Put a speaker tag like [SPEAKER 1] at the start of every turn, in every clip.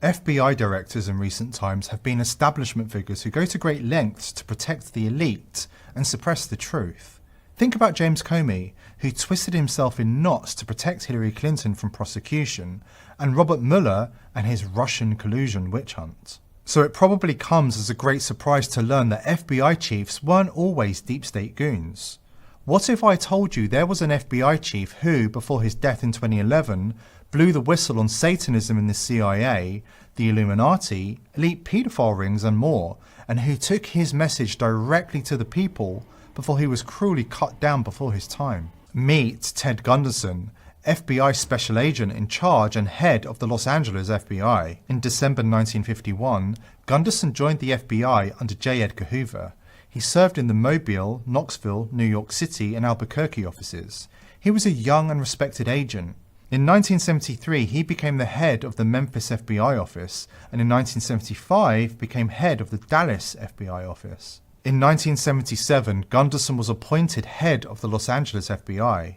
[SPEAKER 1] FBI directors in recent times have been establishment figures who go to great lengths to protect the elite and suppress the truth. Think about James Comey, who twisted himself in knots to protect Hillary Clinton from prosecution, and Robert Mueller and his Russian collusion witch hunt. So it probably comes as a great surprise to learn that FBI chiefs weren't always deep state goons. What if I told you there was an FBI chief who, before his death in 2011, blew the whistle on Satanism in the CIA, the Illuminati, elite paedophile rings and more, and who took his message directly to the people before he was cruelly cut down before his time? Meet Ted Gunderson, FBI special agent in charge and head of the Los Angeles FBI. In December 1951, Gunderson joined the FBI under J. Edgar Hoover. He served in the Mobile, Knoxville, New York City and Albuquerque offices. He was a young and respected agent. In 1973, he became the head of the Memphis FBI office, and in 1975 became head of the Dallas FBI office. In 1977, Gunderson was appointed head of the Los Angeles FBI.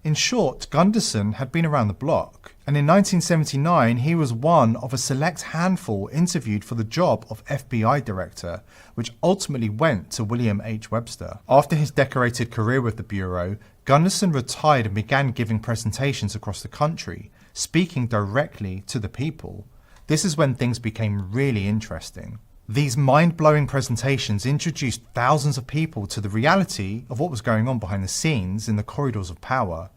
[SPEAKER 1] In short, Gunderson had been around the block, and in 1979 he was one of a select handful interviewed for the job of FBI director, which ultimately went to William H. Webster. After his decorated career with the Bureau, Gunderson retired and began giving presentations across the country, speaking directly to the people. This is when things became really interesting. These mind-blowing presentations introduced thousands of people to the reality of what was going on behind the scenes in the corridors of power.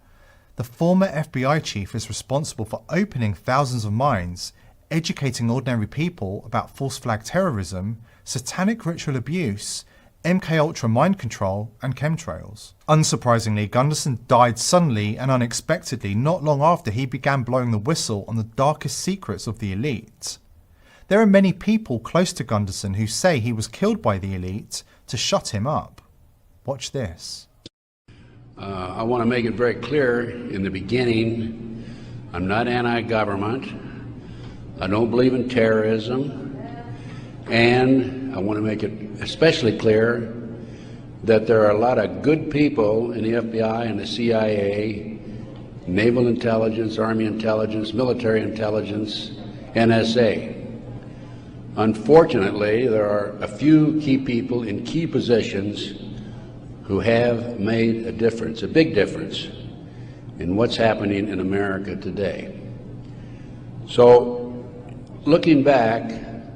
[SPEAKER 1] The former FBI chief is responsible for opening thousands of minds, educating ordinary people about false flag terrorism, satanic ritual abuse, MKUltra mind control, and chemtrails. Unsurprisingly, Gunderson died suddenly and unexpectedly not long after he began blowing the whistle on the darkest secrets of the elite. There are many people close to Gunderson who say he was killed by the elite to shut him up. Watch this.
[SPEAKER 2] I want to make it very clear in the beginning, I'm not anti-government, I don't believe in terrorism, and I want to make it especially clear that there are a lot of good people in the FBI and the CIA, Naval Intelligence, Army Intelligence, Military Intelligence, NSA. Unfortunately, there are a few key people in key positions who have made a difference, a big difference, in what's happening in America today. So, looking back,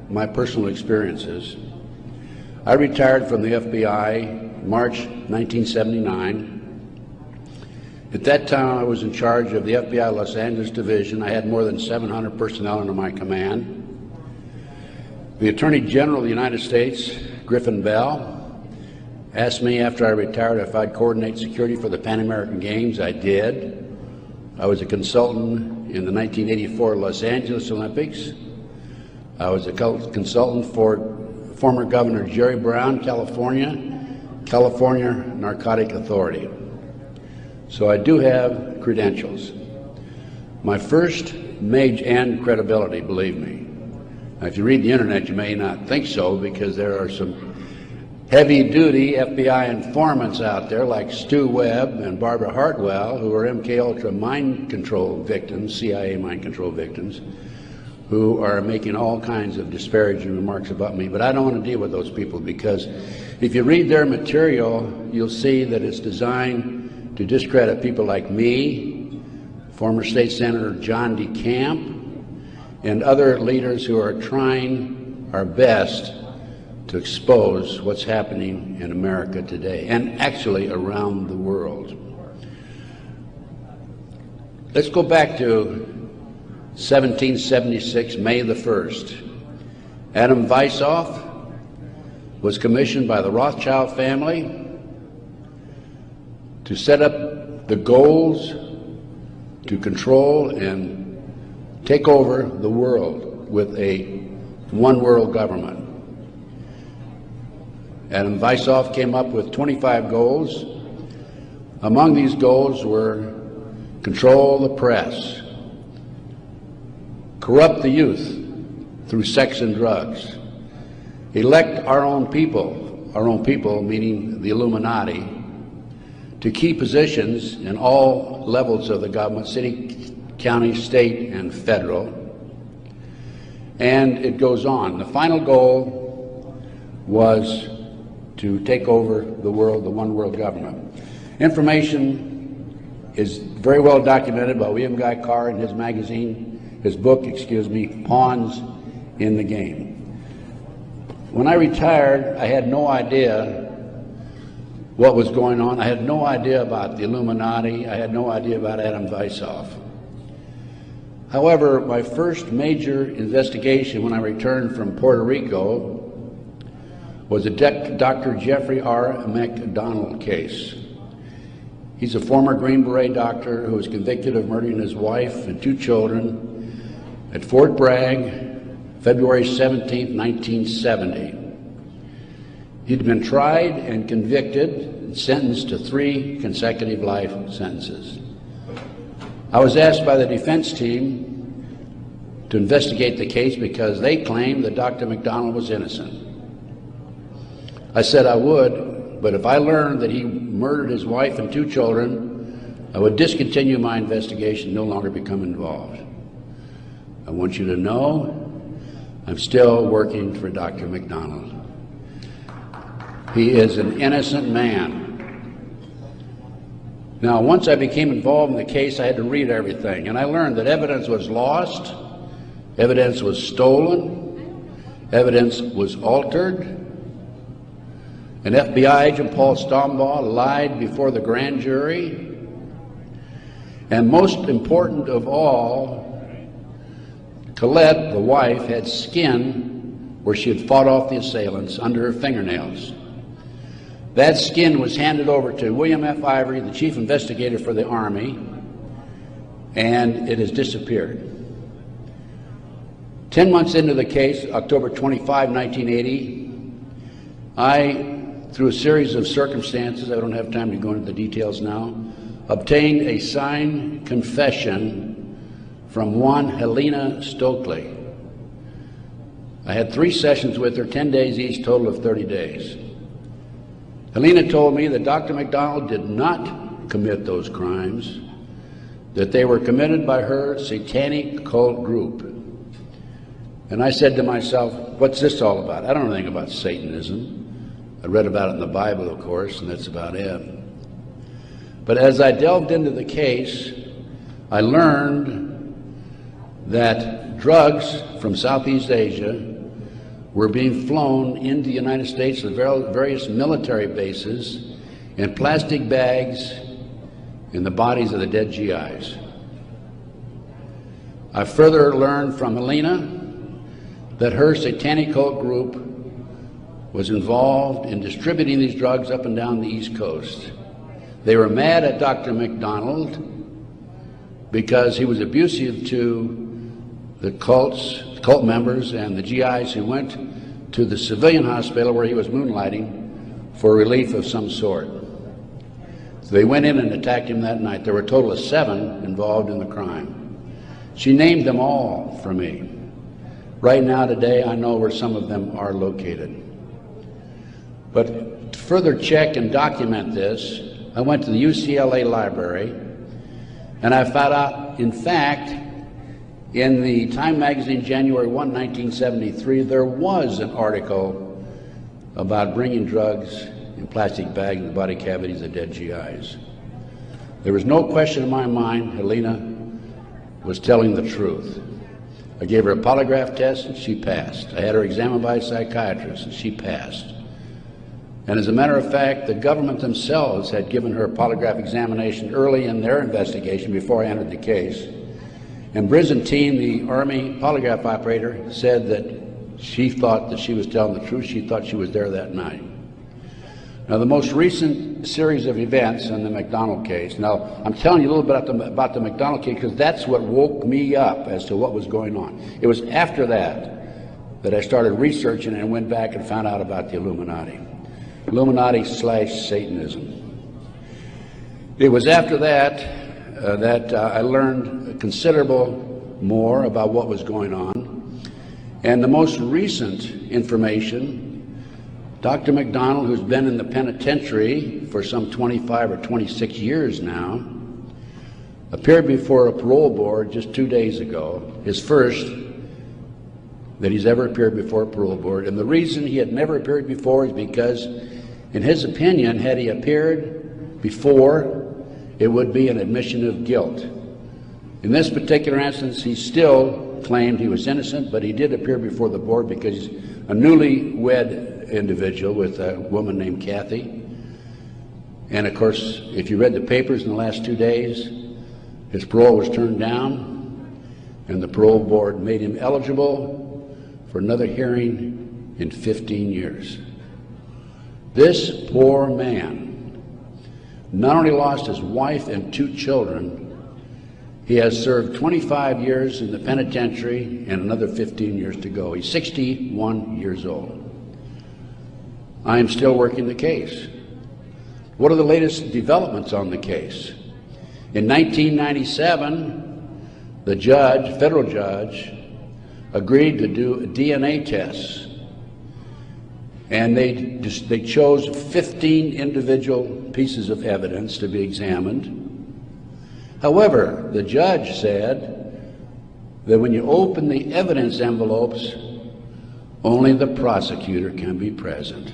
[SPEAKER 2] my personal experiences, I retired from the FBI March 1979. At that time, I was in charge of the FBI Los Angeles Division. I had more than 700 personnel under my command. The Attorney General of the United States, Griffin Bell, asked me after I retired if I'd coordinate security for the Pan American Games. I did. I was a consultant in the 1984 Los Angeles Olympics. I was a consultant for former Governor Jerry Brown, California Narcotic Authority. So I do have credentials. My first major and credibility, believe me. Now, if you read the internet, you may not think so, because there are some heavy-duty FBI informants out there like Stu Webb and Barbara Hartwell, who are MKUltra mind control victims, CIA mind control victims, who are making all kinds of disparaging remarks about me. But I don't want to deal with those people, because if you read their material, you'll see that it's designed to discredit people like me, former State Senator John DeCamp, and other leaders who are trying our best to expose what's happening in America today, and actually around the world. Let's go back to 1776, May the 1st. Adam Weishaupt was commissioned by the Rothschild family to set up the goals to control and take over the world with a one world government. Adam Weishaupt came up with 25 goals. Among these goals were control the press, corrupt the youth through sex and drugs, elect our own people meaning the Illuminati, to key positions in all levels of the government, city, county, state, and federal, And it goes on. The final goal was to take over the world, the one world government. Information is very well documented by William Guy Carr in his magazine, his book, Pawns in the Game. When I retired, I had no idea what was going on. I had no idea about the Illuminati. I had no idea about Adam Weishaupt. However, my first major investigation when I returned from Puerto Rico was a Dr. Jeffrey R. McDonald case. He's a former Green Beret doctor who was convicted of murdering his wife and 2 children at Fort Bragg, February 17, 1970. He'd been tried and convicted and sentenced to 3 consecutive life sentences. I was asked by the defense team to investigate the case because they claimed that Dr. McDonald was innocent. I said I would, but if I learned that he murdered his wife and 2 children, I would discontinue my investigation, no longer become involved. I want you to know I'm still working for Dr. McDonald. He is an innocent man. Now, once I became involved in the case, I had to read everything, and I learned that evidence was lost, evidence was stolen, evidence was altered. An FBI agent, Paul Stombaugh, lied before the grand jury, and most important of all, Colette, the wife, had skin where she had fought off the assailants under her fingernails. That skin was handed over to William F. Ivory, the chief investigator for the Army, and it has disappeared. 10 months into the case, October 25, 1980, I, through a series of circumstances, I don't have time to go into the details now, obtained a signed confession from one Helena Stokely. I had 3 sessions with her, 10 days each, total of 30 days. Helena told me that Dr. McDonald did not commit those crimes, that they were committed by her Satanic Cult group. And I said to myself, what's this all about? I don't know anything about Satanism. I read about it in the Bible, of course, and that's about it. But as I delved into the case, I learned that drugs from Southeast Asia were being flown into the United States to various military bases in plastic bags in the bodies of the dead GIs. I further learned from Helena that her Satanic Cult group was involved in distributing these drugs up and down the East Coast. They were mad at Dr. McDonald because he was abusive to the cult members and the GIs who went to the civilian hospital where he was moonlighting for relief of some sort. So they went in and attacked him that night. There were a total of 7 involved in the crime. She named them all for me. Right now, today, I know where some of them are located. But to further check and document this, I went to the UCLA library, and I found out, in fact, in the Time magazine, January 1, 1973, there was an article about bringing drugs in plastic bags in the body cavities of dead GIs. There was no question in my mind Helena was telling the truth. I gave her a polygraph test and she passed. I had her examined by a psychiatrist and she passed. And as a matter of fact, the government themselves had given her a polygraph examination early in their investigation before I entered the case. And Byzantine, the Army polygraph operator, said that she thought that she was telling the truth. She thought she was there that night. Now, the most recent series of events in the McDonald case, now I'm telling you a little bit about the McDonald case because that's what woke me up as to what was going on. It was after that I started researching and went back and found out about the Illuminati. Illuminati/Satanism. It was after that that I learned considerable more about what was going on. And the most recent information, Dr. McDonald, who's been in the penitentiary for some 25 or 26 years now, appeared before a parole board just 2 days ago, his first that he's ever appeared before a parole board. And the reason he had never appeared before is because, in his opinion, had he appeared before, it would be an admission of guilt. In this particular instance, he still claimed he was innocent, but he did appear before the board because he's a newly-wed individual with a woman named Kathy. And of course, if you read the papers in the last 2 days, his parole was turned down, and the parole board made him eligible for another hearing in 15 years. This poor man not only lost his wife and 2 children, he has served 25 years in the penitentiary and another 15 years to go. He's 61 years old. I am still working the case. What are the latest developments on the case? In 1997, the judge, federal judge, agreed to do DNA tests. And they chose 15 individual pieces of evidence to be examined. However, the judge said that when you open the evidence envelopes, only the prosecutor can be present.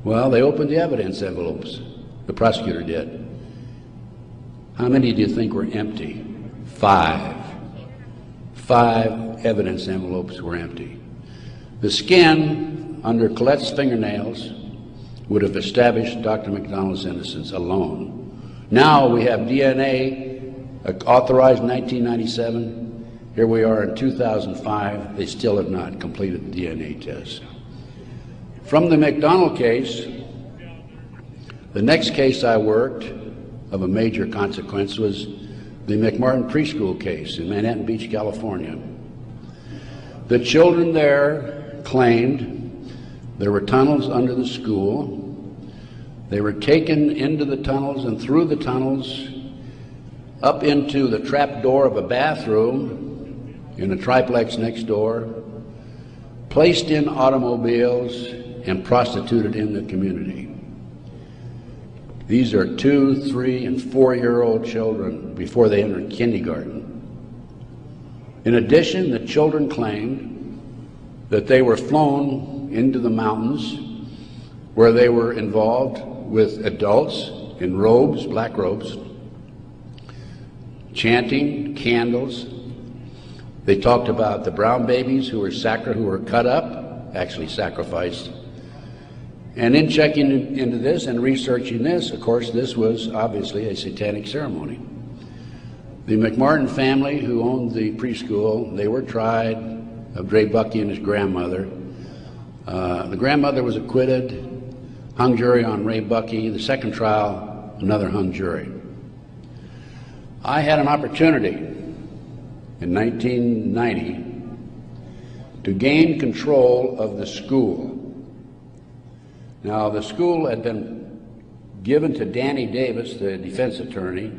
[SPEAKER 2] Well, they opened the evidence envelopes. The prosecutor did. How many do you think were empty? 5. 5 evidence envelopes were empty. The skin under Colette's fingernails would have established Dr. McDonald's innocence alone. Now we have DNA authorized in 1997. Here we are in 2005. They still have not completed the DNA test. From the McDonald case, the next case I worked of a major consequence was the McMartin preschool case in Manhattan Beach, California. The children there claimed there were tunnels under the school. They were taken into the tunnels and through the tunnels up into the trap door of a bathroom in a triplex next door, placed in automobiles, and prostituted in the community. These are 2-, 3-, and 4-year-old children before they entered kindergarten. In addition, the children claimed that they were flown into the mountains where they were involved with adults in robes, black robes, chanting, candles. They talked about the brown babies who were cut up, actually sacrificed. And in checking into this and researching this, of course, this was obviously a satanic ceremony. The McMartin family, who owned the preschool, they were tried of Ray Bucky and his grandmother. The grandmother was acquitted, hung jury on Ray Bucky. The second trial, another hung jury. I had an opportunity in 1990 to gain control of the school. Now, the school had been given to Danny Davis, the defense attorney,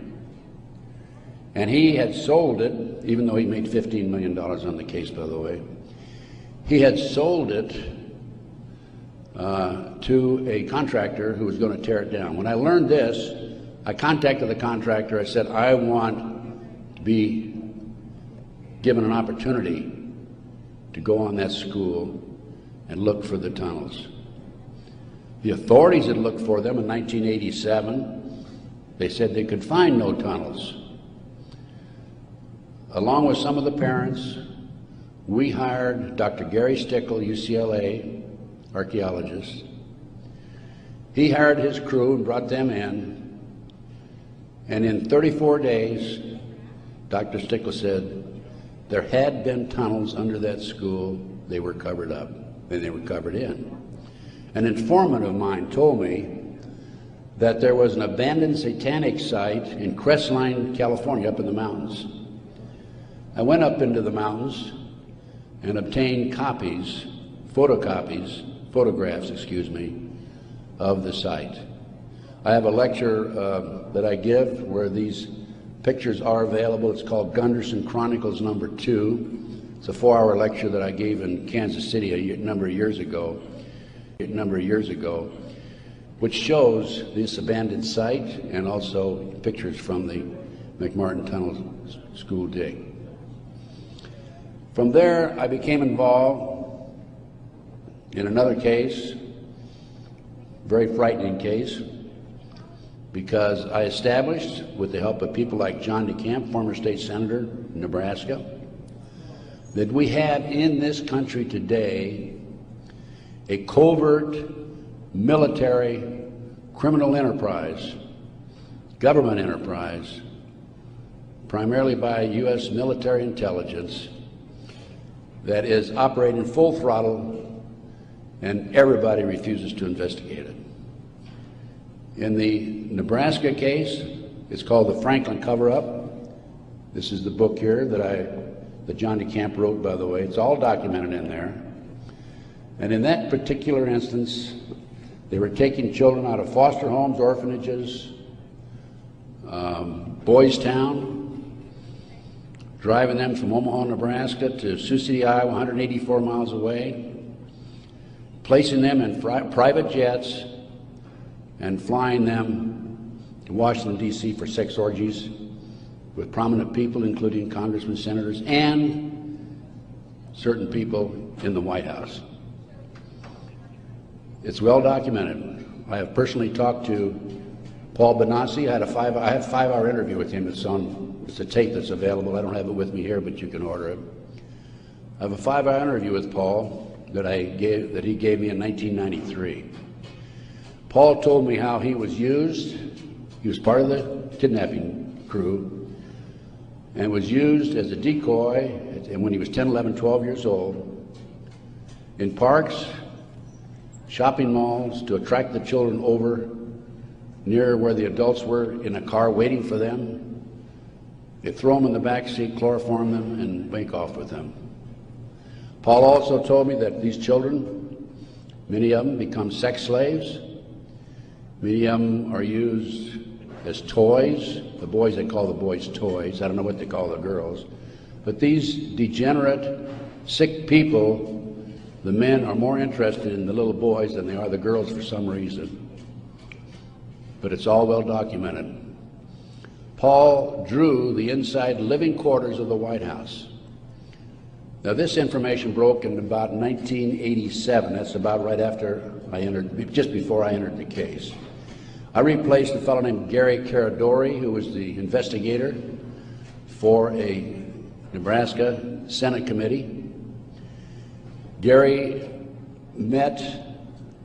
[SPEAKER 2] and he had sold it, even though he made $15 million on the case, by the way. He had sold it to a contractor who was going to tear it down. When I learned this, I contacted the contractor. I said, I want to be given an opportunity to go on that school and look for the tunnels. The authorities had looked for them in 1987. They said they could find no tunnels. Along with some of the parents, we hired Dr. Gary Stickle, UCLA archaeologist. He hired his crew and brought them in. And in 34 days, Dr. Stickle said there had been tunnels under that school. They were covered up, and they were covered in. An informant of mine told me that there was an abandoned satanic site in Crestline, California, up in the mountains. I went up into the mountains and obtained photographs, of the site. I have a lecture that I give where these pictures are available. It's called Gunderson Chronicles No. 2. It's a 4-hour lecture that I gave in Kansas City a number of years ago, which shows this abandoned site and also pictures from the McMartin Tunnel school dig. From there, I became involved in another case, very frightening case, because I established, with the help of people like John DeCamp, former state senator in Nebraska, that we have in this country today a covert military criminal enterprise, government enterprise, primarily by U.S. military intelligence, that is operating full throttle, and everybody refuses to investigate it. In the Nebraska case, it's called the Franklin Cover-Up. This is the book here that John DeCamp wrote, by the way. It's all documented in there. And in that particular instance, they were taking children out of foster homes, orphanages, Boys Town, driving them from Omaha, Nebraska to Sioux City, Iowa, 184 miles away, placing them in private jets and flying them to Washington, D.C. for sex orgies with prominent people, including congressmen, senators, and certain people in the White House. It's well documented. I have personally talked to Paul Benassi. I had a 5-hour interview with him. It's a tape that's available. I don't have it with me here, but you can order it. I have a 5-hour interview with Paul that he gave me in 1993. Paul told me how he was used. He was part of the kidnapping crew and was used as a decoy when he was 10, 11, 12 years old in parks, shopping malls, to attract the children over near where the adults were in a car waiting for them. They'd throw them in the back seat, chloroform them, and make off with them. Paul also told me that these children, many of them become sex slaves. Many of them are used as toys. The boys, they call the boys toys. I don't know what they call the girls. But these degenerate, sick people, the men are more interested in the little boys than they are the girls for some reason. But it's all well documented. Paul drew the inside living quarters of the White House. Now, this information broke in about 1987. That's about right after I entered, just before I entered the case. I replaced a fellow named Gary Caradori, who was the investigator for a Nebraska Senate committee. Gary met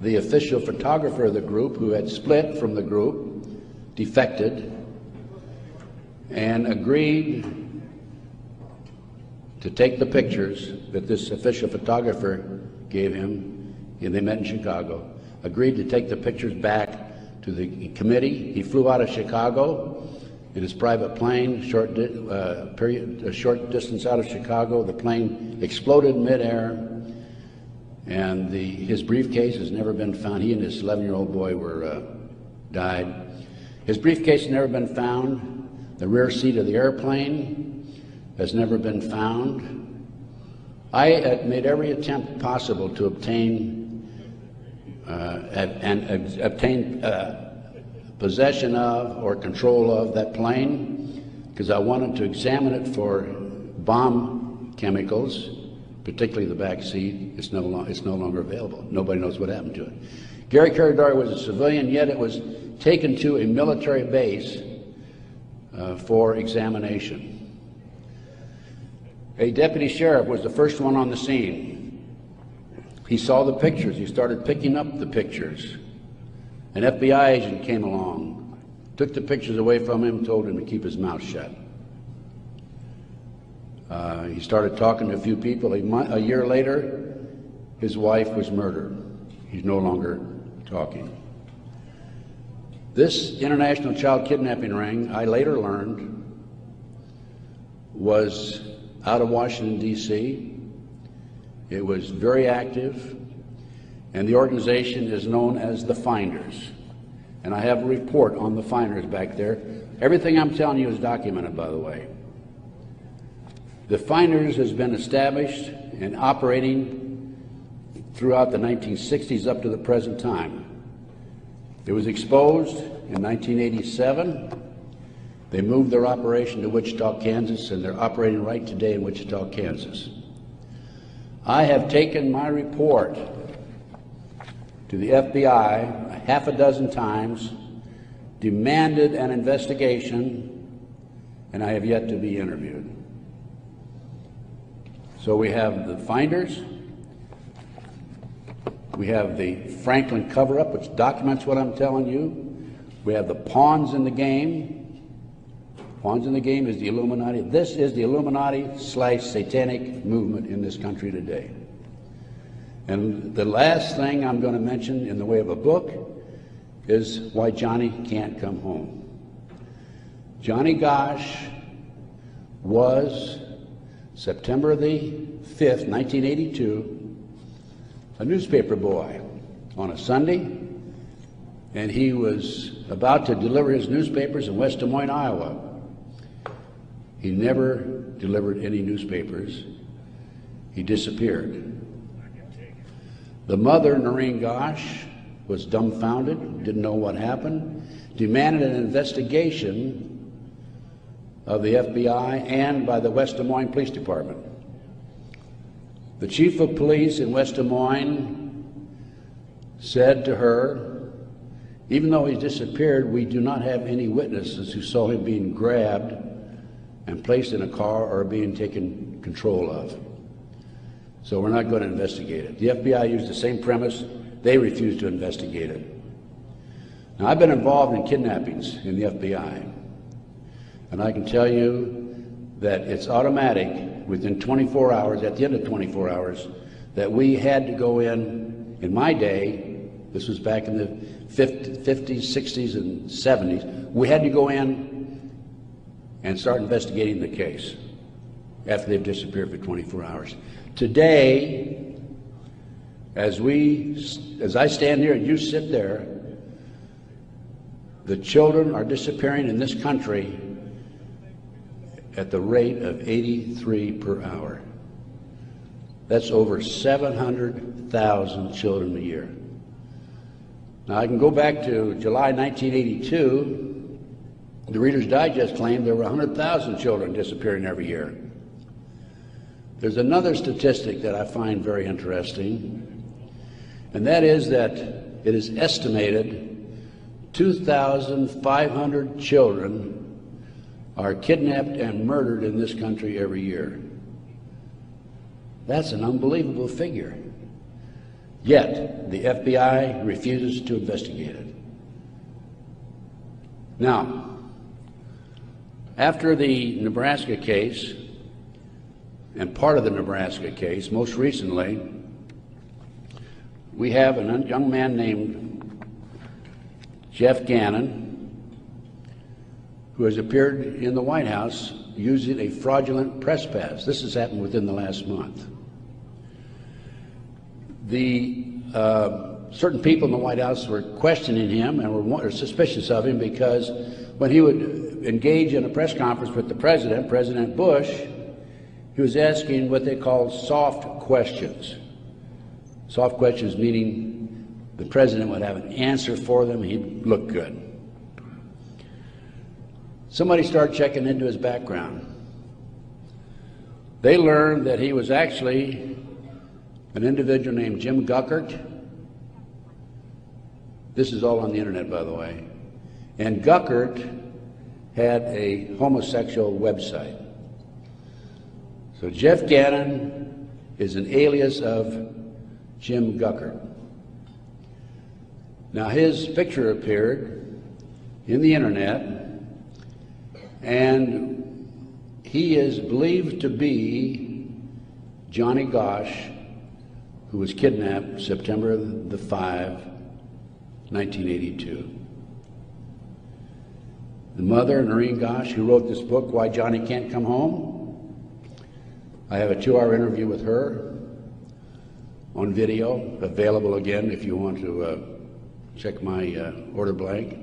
[SPEAKER 2] the official photographer of the group, who had split from the group, defected, and agreed to take the pictures that this official photographer gave him, and they met in Chicago, agreed to take the pictures back to the committee. He flew out of Chicago in his private plane, a short distance out of Chicago. The plane exploded midair, and his briefcase has never been found. He and his 11-year-old boy died. His briefcase has never been found. The rear seat of the airplane has never been found. I made every attempt possible to obtain possession of or control of that plane, because I wanted to examine it for bomb chemicals, particularly the back seat. It's no longer available. Nobody knows what happened to it. Gary Caradori was a civilian, yet it was taken to a military base for examination. A deputy sheriff was the first one on the scene. He saw the pictures. He started picking up the pictures. An FBI agent came along, took the pictures away from him, told him to keep his mouth shut. He started talking to a few people. A year later, his wife was murdered. He's no longer talking. This international child kidnapping ring, I later learned, was out of Washington, D.C. It was very active, and the organization is known as the Finders. And I have a report on the Finders back there. Everything I'm telling you is documented, by the way. The Finders has been established and operating throughout the 1960s up to the present time. It was exposed in 1987. They moved their operation to Wichita, Kansas, and they're operating right today in Wichita, Kansas. I have taken my report to the FBI half a dozen times, demanded an investigation, and I have yet to be interviewed. So we have the finders, we have the Franklin cover-up, which documents what I'm telling you. We have the pawns in the game. Pawns in the game is the Illuminati. This is the Illuminati/Satanic movement in this country today. And the last thing I'm going to mention in the way of a book is why Johnny can't come home. Johnny Gosch was, September the 5th, 1982, a newspaper boy on a Sunday, and he was about to deliver his newspapers in West Des Moines, Iowa. He never delivered any newspapers. He disappeared. The mother, Noreen Gosch, was dumbfounded, didn't know what happened, demanded an investigation of the FBI and by the West Des Moines Police Department. The chief of police in West Des Moines said to her, even though he disappeared, we do not have any witnesses who saw him being grabbed and placed in a car or being taken control of. So we're not going to investigate it. The FBI used the same premise. They refused to investigate it. Now, I've been involved in kidnappings in the FBI, and I can tell you that it's automatic within 24 hours, at the end of 24 hours, that we had to go in my day, this was back in the 50s, 60s, and 70s, we had to go in and start investigating the case after they've disappeared for 24 hours. Today, as I stand here and you sit there, the children are disappearing in this country at the rate of 83 per hour. That's over 700,000 children a year. Now, I can go back to July 1982. The Reader's Digest claimed there were 100,000 children disappearing every year. There's another statistic that I find very interesting, and that is that it is estimated 2,500 children are kidnapped and murdered in this country every year. That's an unbelievable figure. Yet, the FBI refuses to investigate it. Now, after the Nebraska case, and part of the Nebraska case, most recently, we have a young man named Jeff Gannon, who has appeared in the White House using a fraudulent press pass. This has happened within the last month. Certain people in the White House were questioning him and were suspicious of him because when he would engage in a press conference with the president, President Bush, he was asking what they call soft questions. Soft questions meaning the president would have an answer for them, he'd look good. Somebody started checking into his background. They learned that he was actually an individual named Jim Guckert. This is all on the internet, by the way. And Guckert had a homosexual website. So Jeff Gannon is an alias of Jim Guckert. Now, his picture appeared in the internet, and he is believed to be Johnny Gosch, who was kidnapped September the 5, 1982. The mother, Noreen Gosch, who wrote this book, Why Johnny Can't Come Home, I have a 2-hour interview with her on video, available again if you want to check my order blank.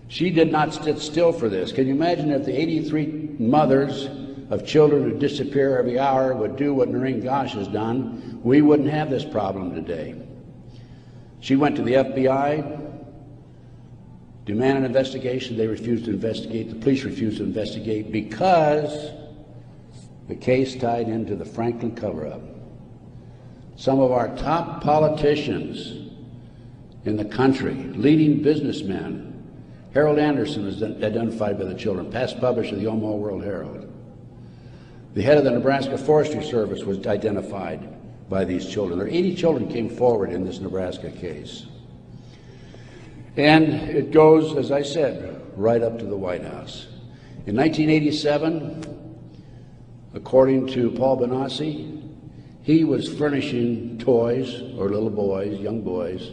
[SPEAKER 2] She did not sit still for this. Can you imagine if the 83 mothers of children who disappear every hour would do what Noreen Gosch has done? We wouldn't have this problem today. She went to the FBI, demanded an investigation. They refused to investigate. The police refused to investigate because the case tied into the Franklin cover-up. Some of our top politicians in the country, leading businessmen. Harold Anderson is identified by the children, past publisher of the Omaha World Herald. The head of the Nebraska Forestry Service was identified by these children. There 80 children came forward in this Nebraska case. And it goes, as I said, right up to the White House. In 1987, according to Paul Benassi, he was furnishing toys, or little boys, young boys,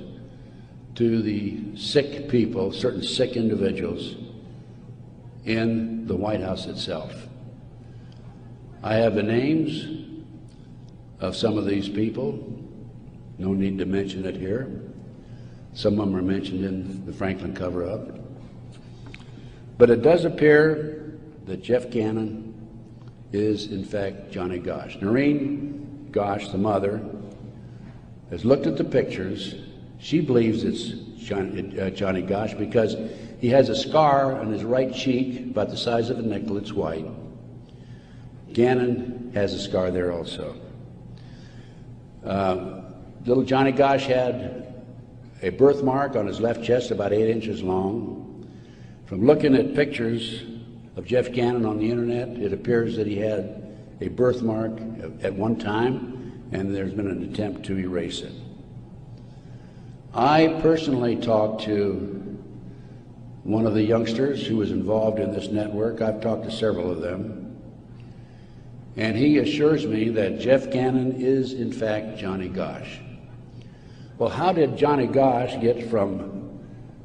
[SPEAKER 2] to the sick people, certain sick individuals, in the White House itself. I have the names of some of these people. No need to mention it here. Some of them are mentioned in the Franklin cover-up. But it does appear that Jeff Gannon is, in fact, Johnny Gosch. Noreen Gosch, the mother, has looked at the pictures. She believes it's Johnny Gosch because he has a scar on his right cheek about the size of a nickel. It's white. Gannon has a scar there also. Little Johnny Gosch had a birthmark on his left chest about 8 inches long. From looking at pictures of Jeff Gannon on the internet, it appears that he had a birthmark at one time, and there's been an attempt to erase it. I personally talked to one of the youngsters who was involved in this network. I've talked to several of them. And he assures me that Jeff Gannon is, in fact, Johnny Gosch. Well, how did Johnny Gosch get from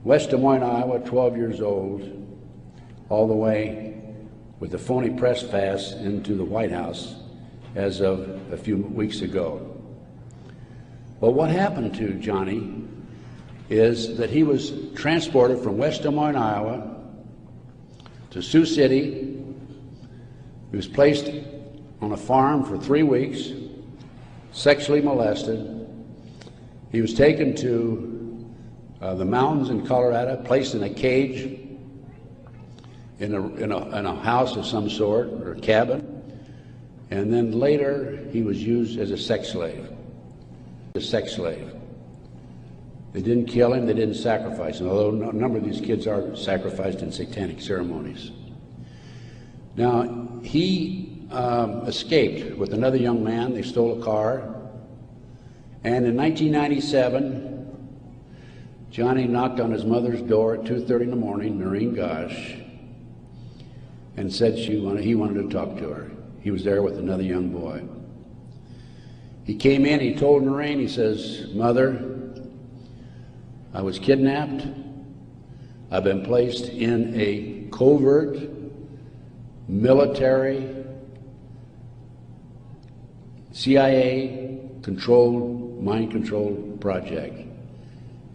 [SPEAKER 2] West Des Moines, Iowa, 12 years old, all the way with the phony press pass into the White House as of a few weeks ago? Well, what happened to Johnny is that he was transported from West Des Moines, Iowa to Sioux City. He was placed on a farm for 3 weeks, sexually molested. He was taken to the mountains in Colorado, placed in a cage in a house of some sort, or a cabin, and then later he was used as a sex slave. They didn't kill him, they didn't sacrifice him, although a number of these kids are sacrificed in satanic ceremonies. Now, he escaped with another young man. They stole a car. And in 1997, Johnny knocked on his mother's door at 2:30 in the morning, Noreen Gosch, and said he wanted to talk to her. He was there with another young boy. He came in, he told Noreen, he says, "Mother, I was kidnapped. I've been placed in a covert military CIA-controlled, mind-controlled project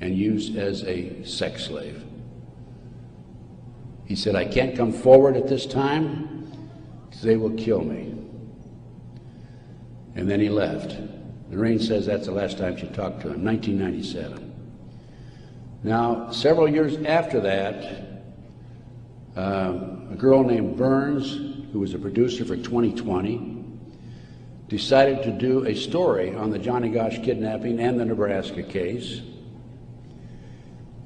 [SPEAKER 2] and used as a sex slave." He said, "I can't come forward at this time because they will kill me." And then he left. Noreen says that's the last time she talked to him, 1997. Now, several years after that, a girl named Burns, who was a producer for 2020, decided to do a story on the Johnny Gosch kidnapping and the Nebraska case.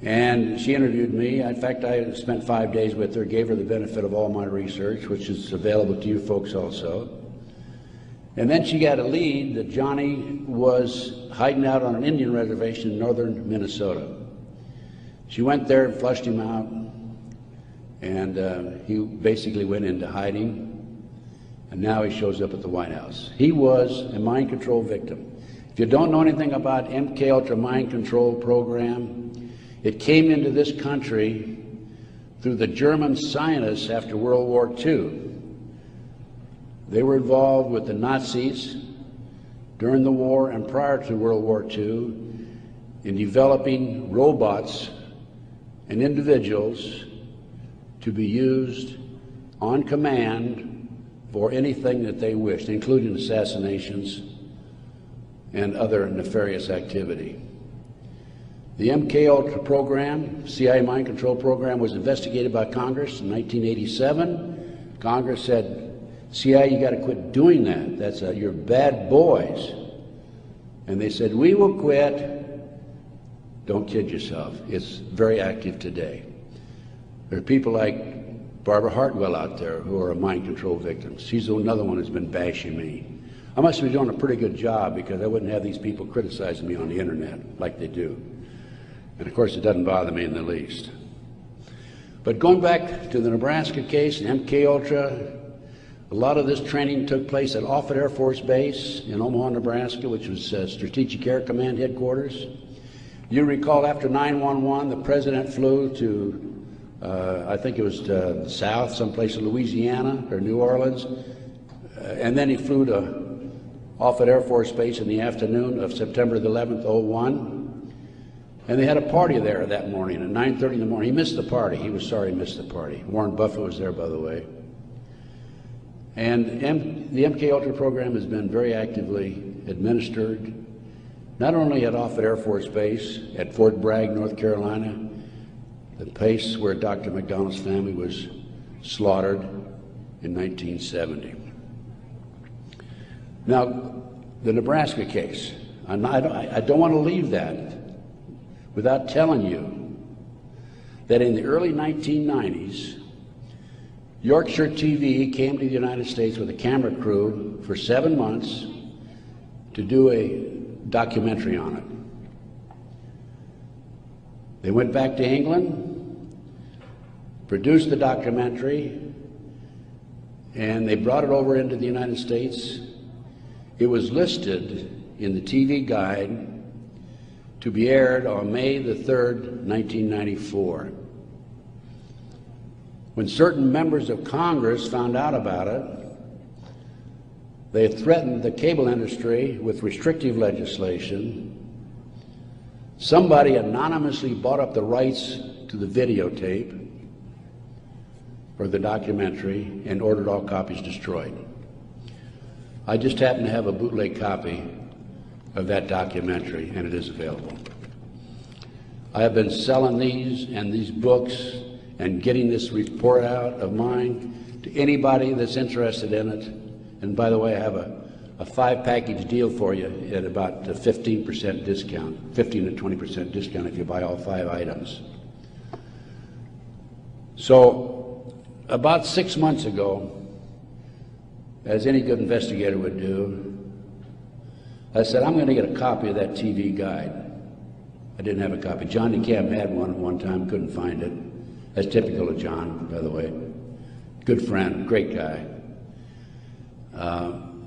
[SPEAKER 2] And she interviewed me. In fact, I spent 5 days with her, gave her the benefit of all my research, which is available to you folks also. And then she got a lead that Johnny was hiding out on an Indian reservation in northern Minnesota. She went there and flushed him out, and he basically went into hiding. And now he shows up at the White House. He was a mind control victim. If you don't know anything about MK Ultra mind control program, it came into this country through the German scientists after World War II. They were involved with the Nazis during the war and prior to World War II in developing robots and individuals to be used on command for anything that they wished, including assassinations and other nefarious activity. The MK Ultra program, CIA mind control program, was investigated by Congress in 1987. Congress said CIA, you got to quit doing that. You're bad boys. And they said, we will quit. Don't kid yourself. It's very active today. There are people like Barbara Hartwell out there who are mind control victims. She's another one who's been bashing me. I must be doing a pretty good job because I wouldn't have these people criticizing me on the internet like they do. And of course, it doesn't bother me in the least. But going back to the Nebraska case, the MK Ultra, a lot of this training took place at Offutt Air Force Base in Omaha, Nebraska, which was Strategic Air Command headquarters. You recall after 9/11, the president flew to, I think it was to the south, someplace in Louisiana or New Orleans, and then he flew to Offutt Air Force Base in the afternoon of September the 11th, 01. And they had a party there that morning at 9:30 in the morning. He missed the party. He was sorry he missed the party. Warren Buffett was there, by the way. And the MK Ultra program has been very actively administered, not only at Offutt Air Force Base, at Fort Bragg, North Carolina, the place where Dr. McDonald's family was slaughtered in 1970. Now, the Nebraska case, I don't want to leave that without telling you that in the early 1990s, Yorkshire TV came to the United States with a camera crew for 7 months to do a documentary on it. They went back to England, produced the documentary, and they brought it over into the United States. It was listed in the TV Guide to be aired on May the 3rd, 1994. When certain members of Congress found out about it, they threatened the cable industry with restrictive legislation. Somebody anonymously bought up the rights to the videotape or the documentary and ordered all copies destroyed. I just happen to have a bootleg copy of that documentary, and it is available. I have been selling these and these books and getting this report out of mine to anybody that's interested in it. And by the way, I have a 5-package deal for you at about a 15% discount, 15 to 20% discount if you buy all 5 items. So about 6 months ago, as any good investigator would do, I said, I'm going to get a copy of that TV Guide. I didn't have a copy. John DeCamp had one at one time, couldn't find it. That's typical of John, by the way. Good friend, great guy.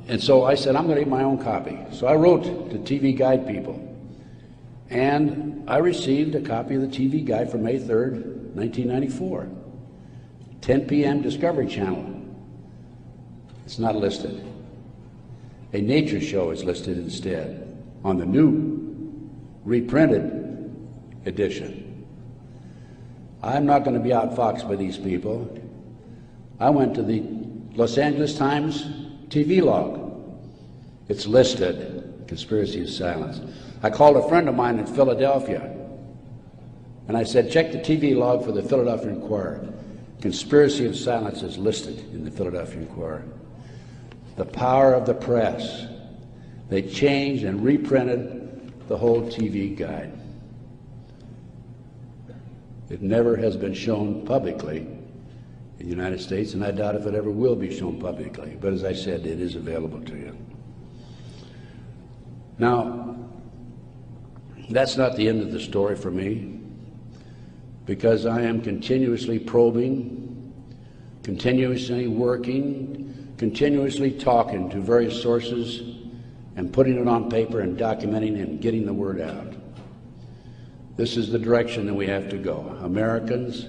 [SPEAKER 2] And so I said, I'm going to get my own copy. So I wrote to TV Guide people. And I received a copy of the TV Guide for May 3rd, 1994. 10 p.m. Discovery Channel. It's not listed. A nature show is listed instead on the new reprinted edition. I'm not going to be outfoxed by these people. I went to the Los Angeles Times TV log. It's listed, Conspiracy of Silence. I called a friend of mine in Philadelphia and I said, check the TV log for the Philadelphia Inquirer. Conspiracy of Silence is listed in the Philadelphia Inquirer. The power of the press. They changed and reprinted the whole TV Guide. It never has been shown publicly in the United States, and I doubt if it ever will be shown publicly. But as I said, it is available to you. Now, that's not the end of the story for me, because I am continuously probing, continuously working, continuously talking to various sources and putting it on paper and documenting and getting the word out. This is the direction that we have to go. Americans,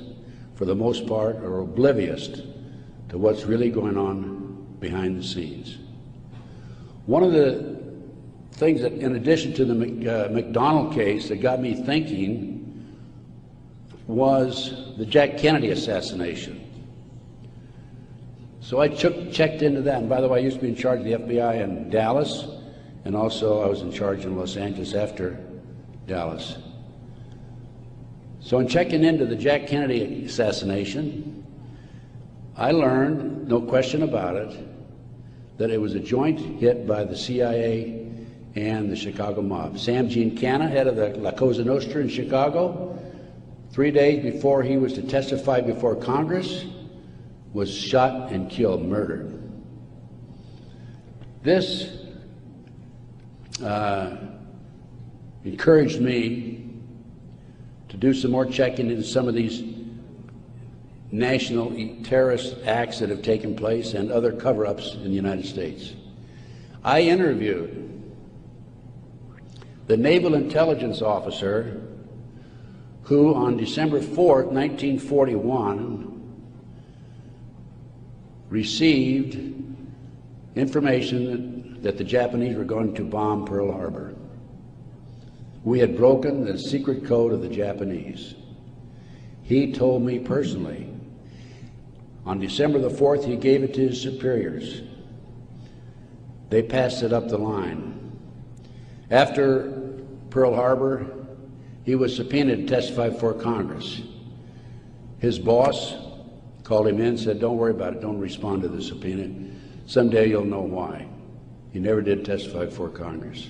[SPEAKER 2] for the most part, are oblivious to what's really going on behind the scenes. One of the things that, in addition to the McDonald case, that got me thinking was the Jack Kennedy assassination. So I checked into that, and by the way, I used to be in charge of the FBI in Dallas, and also I was in charge in Los Angeles after Dallas. So in checking into the Jack Kennedy assassination, I learned, no question about it, that it was a joint hit by the CIA and the Chicago mob. Sam Giancana, head of the La Cosa Nostra in Chicago, 3 days before he was to testify before Congress, was shot and killed, murdered. This encouraged me to do some more checking into some of these national terrorist acts that have taken place and other cover-ups in the United States. I interviewed the naval intelligence officer who on December 4th, 1941, received information that the Japanese were going to bomb Pearl Harbor. We had broken the secret code of the Japanese. He told me personally, on December the 4th, he gave it to his superiors. They passed it up the line. After Pearl Harbor, he was subpoenaed to testify before Congress. His boss called him in and said, "Don't worry about it, don't respond to the subpoena. Someday you'll know why." He never did testify before Congress.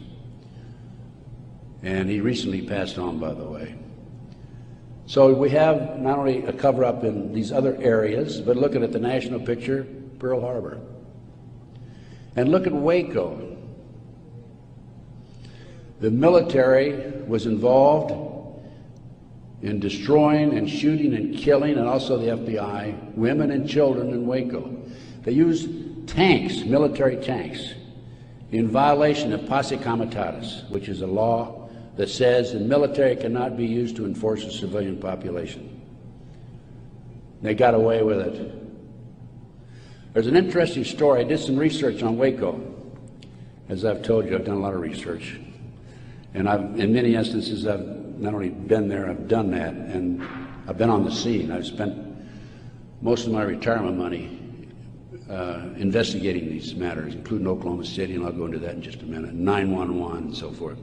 [SPEAKER 2] And he recently passed on, by the way. So we have not only a cover-up in these other areas, but looking at the national picture, Pearl Harbor. And look at Waco. The military was involved in destroying and shooting and killing, and also the FBI, women and children in Waco. They used tanks, military tanks, in violation of posse comitatus, which is a law that says the military cannot be used to enforce a civilian population. They got away with it. There's an interesting story. I did some research on Waco. As I've told you, I've done a lot of research. And in many instances, I've not only been there, I've done that, and I've been on the scene. I've spent most of my retirement money investigating these matters, including Oklahoma City, and I'll go into that in just a minute, 911 and so forth.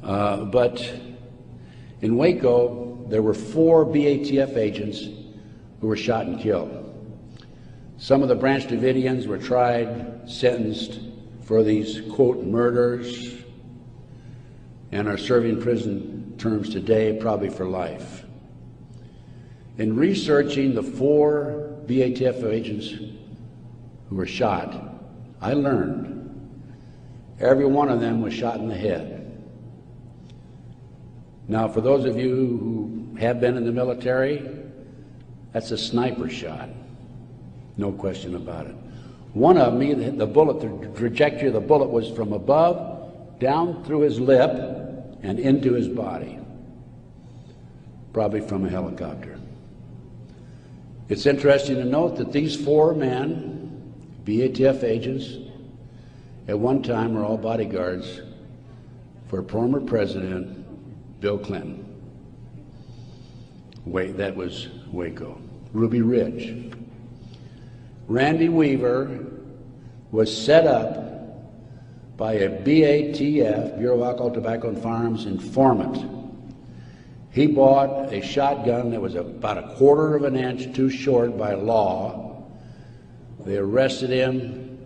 [SPEAKER 2] But in Waco, there were 4 BATF agents who were shot and killed. Some of the Branch Davidians were tried, sentenced for these, quote, murders, and are serving prison terms today, probably for life. In researching the 4 BATF agents who were shot, I learned every one of them was shot in the head. Now, for those of you who have been in the military, that's a sniper shot, no question about it. One of them, the bullet, the trajectory of the bullet was from above, down through his lip, and into his body, probably from a helicopter. It's interesting to note that these 4 men, BATF agents, at one time were all bodyguards for former President Bill Clinton. That was Waco. Ruby Ridge. Randy Weaver was set up by a BATF, Bureau of Alcohol, Tobacco, and Firearms informant. He bought a shotgun that was about 1/4 of an inch too short by law. They arrested him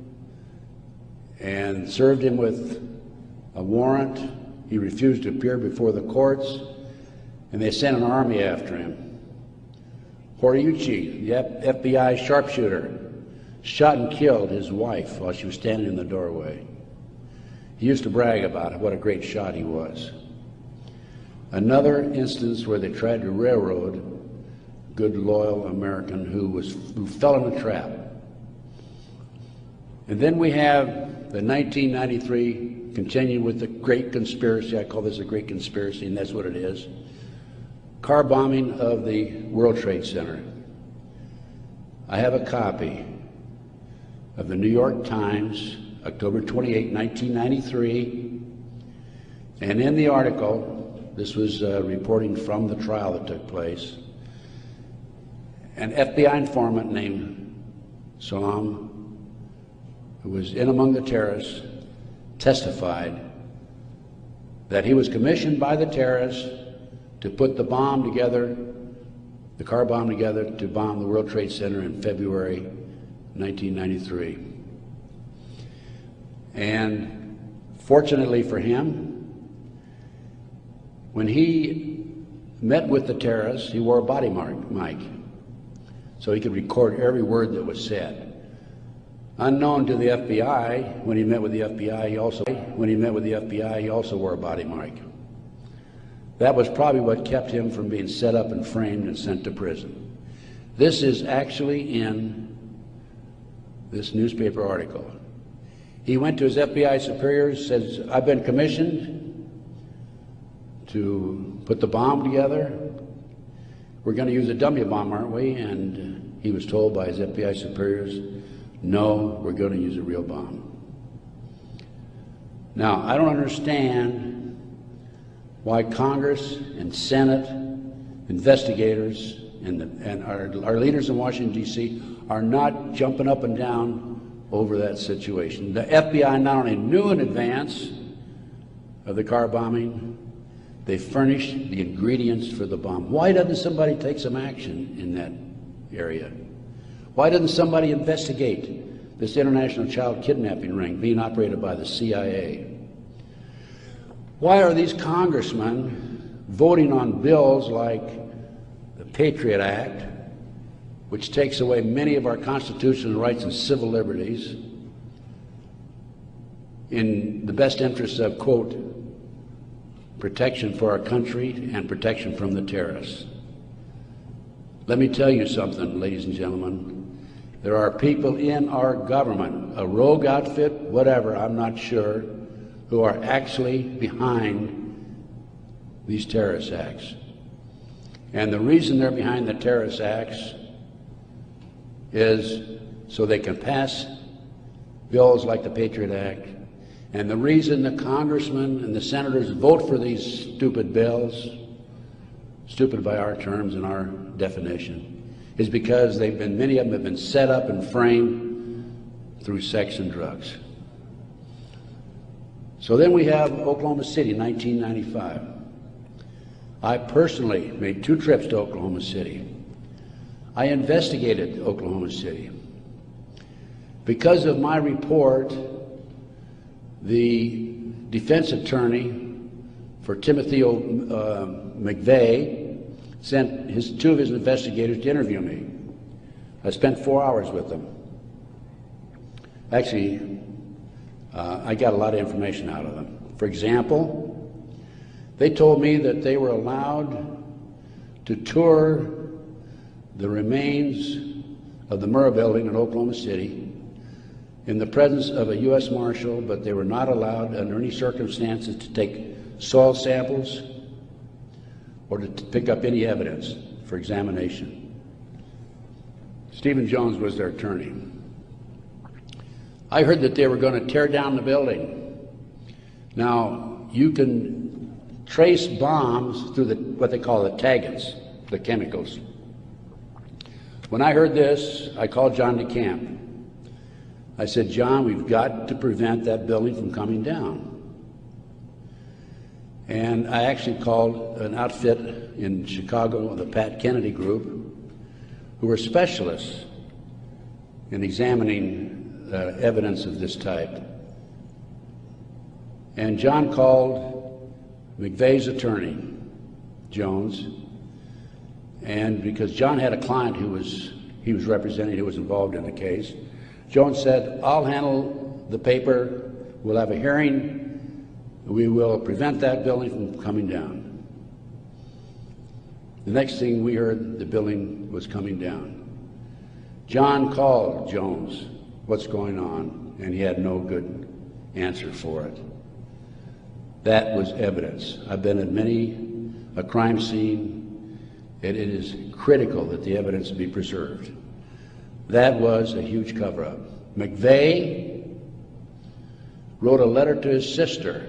[SPEAKER 2] and served him with a warrant. He refused to appear before the courts, and they sent an army after him. Horiuchi, the FBI sharpshooter, shot and killed his wife while she was standing in the doorway. He used to brag about what a great shot he was. Another instance where they tried to railroad a good, loyal American who fell in a trap. And then we have the 1993, continuing with the great conspiracy. I call this a great conspiracy, and that's what it is. Car bombing of the World Trade Center. I have a copy of the New York Times, October 28, 1993, and in the article, this was reporting from the trial that took place, an FBI informant named Salam, who was in among the terrorists, testified that he was commissioned by the terrorists to put the bomb together, the car bomb together, to bomb the World Trade Center in February 1993. And fortunately for him, when he met with the terrorists, he wore a body mic, so he could record every word that was said. Unknown to the FBI, when he met with the FBI, he also wore a body mic. That was probably what kept him from being set up and framed and sent to prison. This is actually in this newspaper article. He went to his FBI superiors, says, "I've been commissioned to put the bomb together. We're going to use a dummy bomb, aren't we?" And he was told by his FBI superiors, "No, we're going to use a real bomb." Now, I don't understand why Congress and Senate, investigators, and our leaders in Washington, D.C. are not jumping up and down over that situation. The FBI not only knew in advance of the car bombing, they furnished the ingredients for the bomb. Why doesn't somebody take some action in that area? Why doesn't somebody investigate this international child kidnapping ring being operated by the CIA? Why are these congressmen voting on bills like the Patriot Act, which takes away many of our constitutional rights and civil liberties in the best interests of, quote, protection for our country and protection from the terrorists? Let me tell you something, ladies and gentlemen. There are people in our government, a rogue outfit, whatever, I'm not sure, who are actually behind these terrorist acts. And the reason they're behind the terrorist acts is so they can pass bills like the Patriot Act. And the reason the congressmen and the senators vote for these stupid bills, stupid by our terms and our definition, is because many of them have been set up and framed through sex and drugs. So then we have Oklahoma City, 1995. I personally made 2 trips to Oklahoma City. I investigated Oklahoma City. Because of my report, the defense attorney for Timothy McVeigh sent 2 of his investigators to interview me. I spent 4 hours with them. Actually, I got a lot of information out of them. For example, they told me that they were allowed to tour the remains of the Murrah building in Oklahoma City in the presence of a U.S. Marshal, but they were not allowed under any circumstances to take soil samples or to pick up any evidence for examination. Stephen Jones was their attorney. I heard that they were going to tear down the building. Now, you can trace bombs through what they call the taggants, the chemicals. When I heard this, I called John DeCamp. I said, "John, we've got to prevent that building from coming down." And I actually called an outfit in Chicago, the Pat Kennedy Group, who were specialists in examining evidence of this type. And John called McVeigh's attorney, Jones, and because John had a client he was representing who was involved in the case, Jones said, "I'll handle the paper, we'll have a hearing, we will prevent that building from coming down." The next thing we heard, the building was coming down. John called Jones, "What's going on?" And he had no good answer for it. That was evidence. I've been at many a crime scene, and it is critical that the evidence be preserved. That was a huge cover-up. McVeigh wrote a letter to his sister.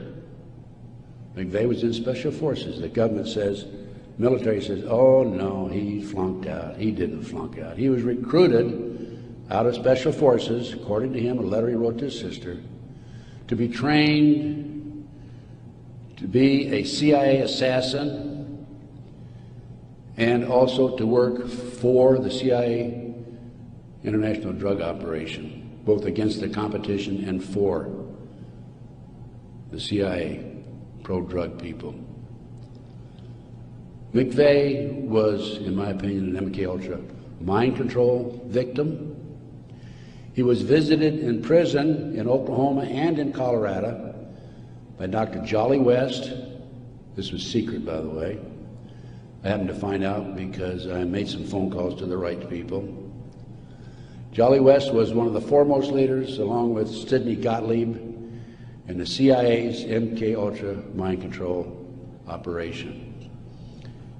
[SPEAKER 2] McVeigh was in Special Forces. The government says, military says, "Oh no, he flunked out." He didn't flunk out. He was recruited out of Special Forces, according to him, a letter he wrote to his sister, to be trained to be a CIA assassin and also to work for the CIA international drug operation, both against the competition and for the CIA, pro-drug people. McVeigh was, in my opinion, an MK-Ultra mind control victim. He was visited in prison in Oklahoma and in Colorado by Dr. Jolly West. This was secret, by the way. I happened to find out because I made some phone calls to the right people. Jolly West was one of the foremost leaders, along with Sidney Gottlieb, in the CIA's MK-Ultra mind control operation.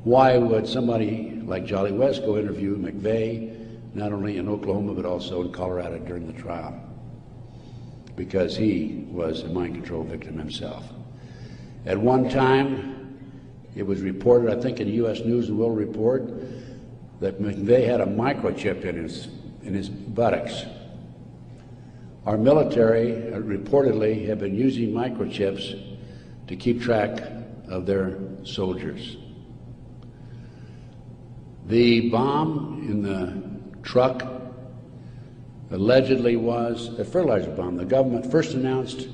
[SPEAKER 2] Why would somebody like Jolly West go interview McVeigh, not only in Oklahoma but also in Colorado during the trial? Because he was a mind control victim himself. At one time, it was reported, I think in the U.S. News and World Report, that McVeigh had a microchip in his buttocks. Our military reportedly have been using microchips to keep track of their soldiers. The bomb in the truck allegedly was a fertilizer bomb. The government first announced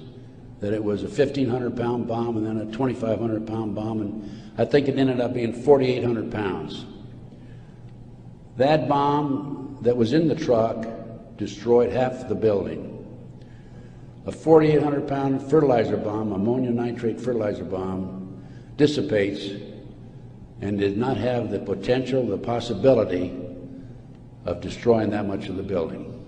[SPEAKER 2] that it was a 1,500-pound bomb and then a 2,500-pound bomb, and I think it ended up being 4,800 pounds. That bomb that was in the truck destroyed half the building. A 4,800-pound fertilizer bomb, ammonium nitrate fertilizer bomb, dissipates and did not have the potential, the possibility of destroying that much of the building.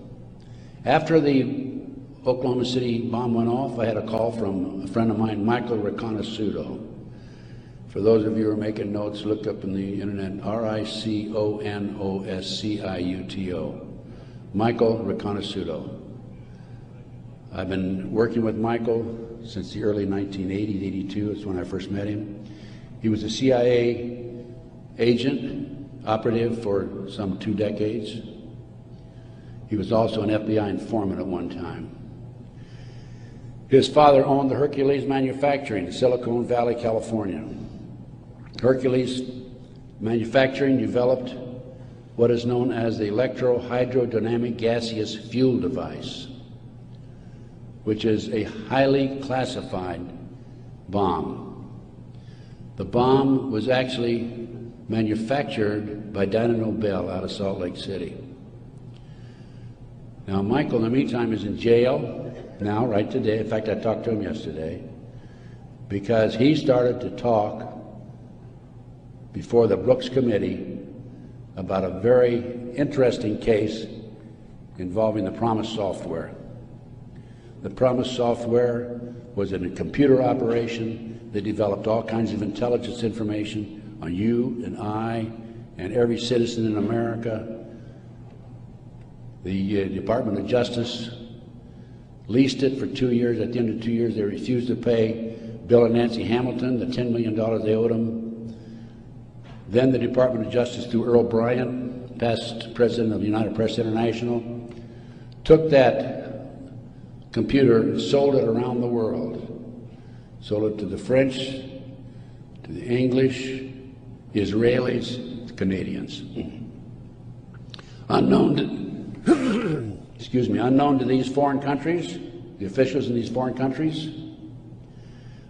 [SPEAKER 2] After the Oklahoma City bomb went off, I had a call from a friend of mine, Michael Riconosciuto. For those of you who are making notes, look up in the internet, R-I-C-O-N-O-S-C-I-U-T-O. Michael Riconosciuto. I've been working with Michael since the early 1980s, 82, that's when I first met him. He was a CIA agent, operative for some 2 decades. He was also an FBI informant at one time. His father owned the Hercules Manufacturing in Silicon Valley, California. Hercules Manufacturing developed what is known as the electro-hydrodynamic gaseous fuel device, which is a highly classified bomb. The bomb was actually manufactured by Dyno Nobel out of Salt Lake City. Now, Michael, in the meantime, is in jail now, right today. In fact, I talked to him yesterday because he started to talk before the Brooks Committee about a very interesting case involving the Promise software. The Promise software was in a computer operation that developed all kinds of intelligence information on you and I and every citizen in America. The Department of Justice leased it for 2 years. At the end of 2 years, they refused to pay Bill and Nancy Hamilton the $10 million they owed them. Then the Department of Justice, through Earl Bryant, past president of United Press International, took that computer and sold it around the world. Sold it to the French, to the English, Israelis, the Canadians. Unknown to these foreign countries, the officials in these foreign countries,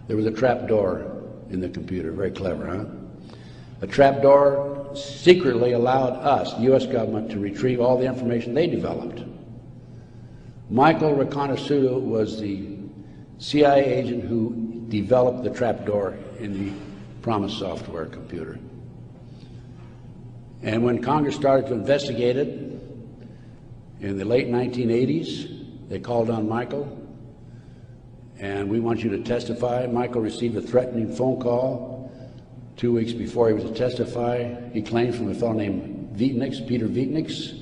[SPEAKER 2] there was a trap door in the computer. Very clever, huh? A trap door secretly allowed us, the U.S. government, to retrieve all the information they developed. Michael Riconosciuto was the CIA agent who developed the trapdoor in the Promise software computer. And when Congress started to investigate it in the late 1980s, they called on Michael, and we want you to testify. Michael received a threatening phone call 2 weeks before he was to testify. He claimed from a fellow named Vietnix, Peter Vietnix,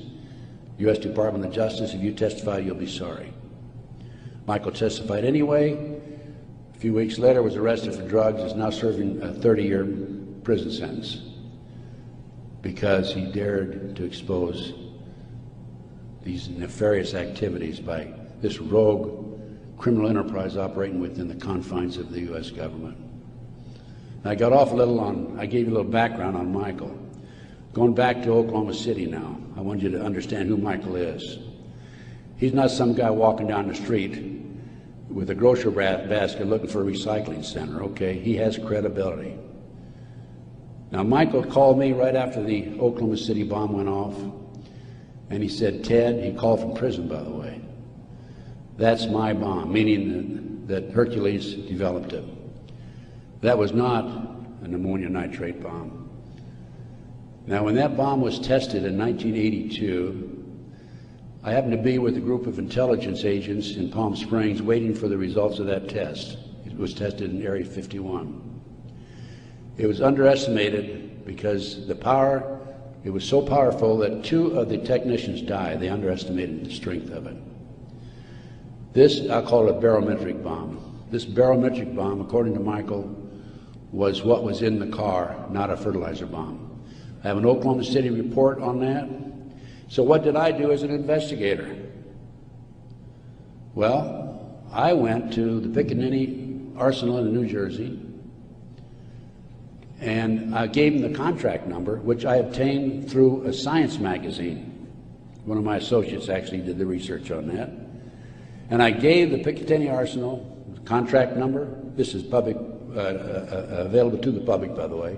[SPEAKER 2] U.S. Department of Justice, if you testify, you'll be sorry. Michael testified anyway. A few weeks later, was arrested for drugs, is now serving a 30-year prison sentence because he dared to expose these nefarious activities by this rogue criminal enterprise operating within the confines of the U.S. government. Now, I got off a little on, I gave you a little background on Michael. Going back to Oklahoma City now, I want you to understand who Michael is. He's not some guy walking down the street with a grocery basket looking for a recycling center. Okay, he has credibility. Now, Michael called me right after the Oklahoma City bomb went off, and he said, "Ted," he called from prison, by the way, "that's my bomb," meaning that Hercules developed it. That was not an ammonium nitrate bomb. Now, when that bomb was tested in 1982, I happened to be with a group of intelligence agents in Palm Springs waiting for the results of that test. It was tested in Area 51. It was underestimated because the power, it was so powerful that 2 of the technicians died. They underestimated the strength of it. This, I'll call it a barometric bomb. This barometric bomb, according to Michael, was what was in the car, not a fertilizer bomb. I have an Oklahoma City report on that. So what did I do as an investigator? Well, I went to the Pickaninny Arsenal in New Jersey, and I gave him the contract number, which I obtained through a science magazine. One of my associates actually did the research on that. And I gave the Picatinny Arsenal the contract number. This is public, available to the public, by the way.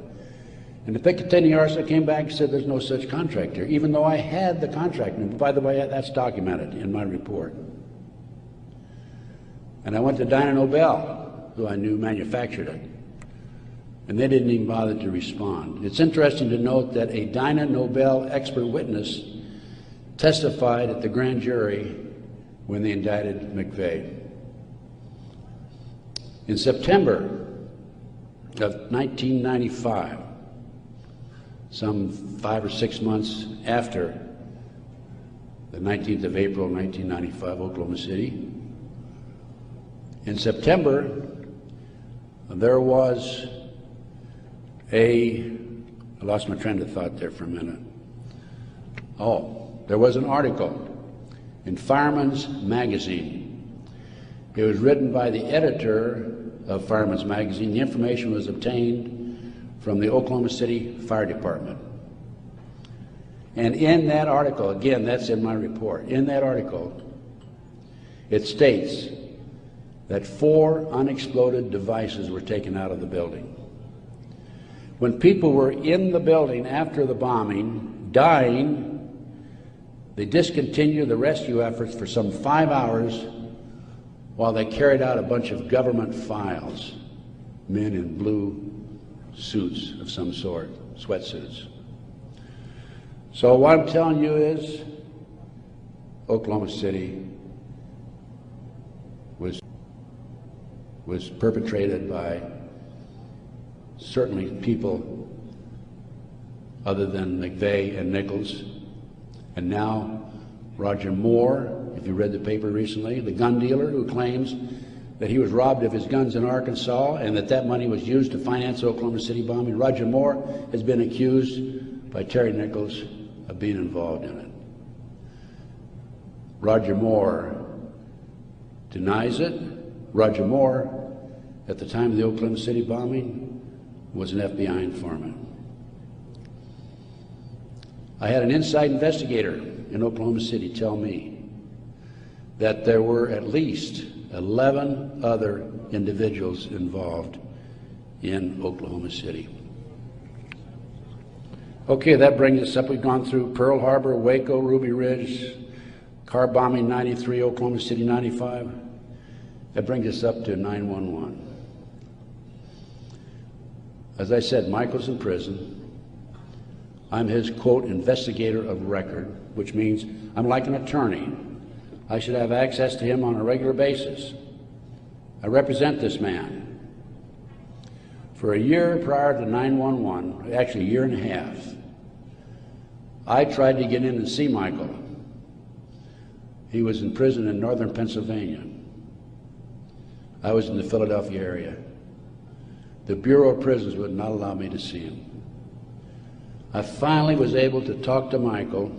[SPEAKER 2] And the Picatinny Arsenal came back and said there's no such contract here, even though I had the contract number. By the way, that's documented in my report. And I went to Dyna Nobel, who I knew manufactured it, and they didn't even bother to respond. It's interesting to note that a Dyna Nobel expert witness testified at the grand jury when they indicted McVeigh. In September of 1995, some 5 or 6 months after the 19th of April, 1995, Oklahoma City, in September, there was I lost my train of thought there for a minute. There was an article in Fireman's Magazine. It was written by the editor of Fireman's Magazine. The information was obtained from the Oklahoma City Fire Department. And in that article, again, that's in my report, in that article, it states that 4 unexploded devices were taken out of the building. When people were in the building after the bombing, dying, they discontinued the rescue efforts for some 5 hours while they carried out a bunch of government files, men in blue suits of some sort, sweatsuits. So what I'm telling you is Oklahoma City was perpetrated by certainly people other than McVeigh and Nichols, and now Roger Moore, if you read the paper recently, the gun dealer who claims that he was robbed of his guns in Arkansas and that money was used to finance the Oklahoma City bombing. Roger Moore has been accused by Terry Nichols of being involved in it. Roger Moore denies it. Roger Moore, at the time of the Oklahoma City bombing, was an FBI informant. I had an inside investigator in Oklahoma City tell me that there were at least 11 other individuals involved in Oklahoma City. Okay, that brings us up. We've gone through Pearl Harbor, Waco, Ruby Ridge, car bombing 93, Oklahoma City 95. That brings us up to 9/11. As I said, Michael's in prison. I'm his, quote, investigator of record, which means I'm like an attorney. I should have access to him on a regular basis. I represent this man. For a year prior to 9/11, actually a year and a half, I tried to get in and see Michael. He was in prison in northern Pennsylvania. I was in the Philadelphia area. The Bureau of Prisons would not allow me to see him. I finally was able to talk to Michael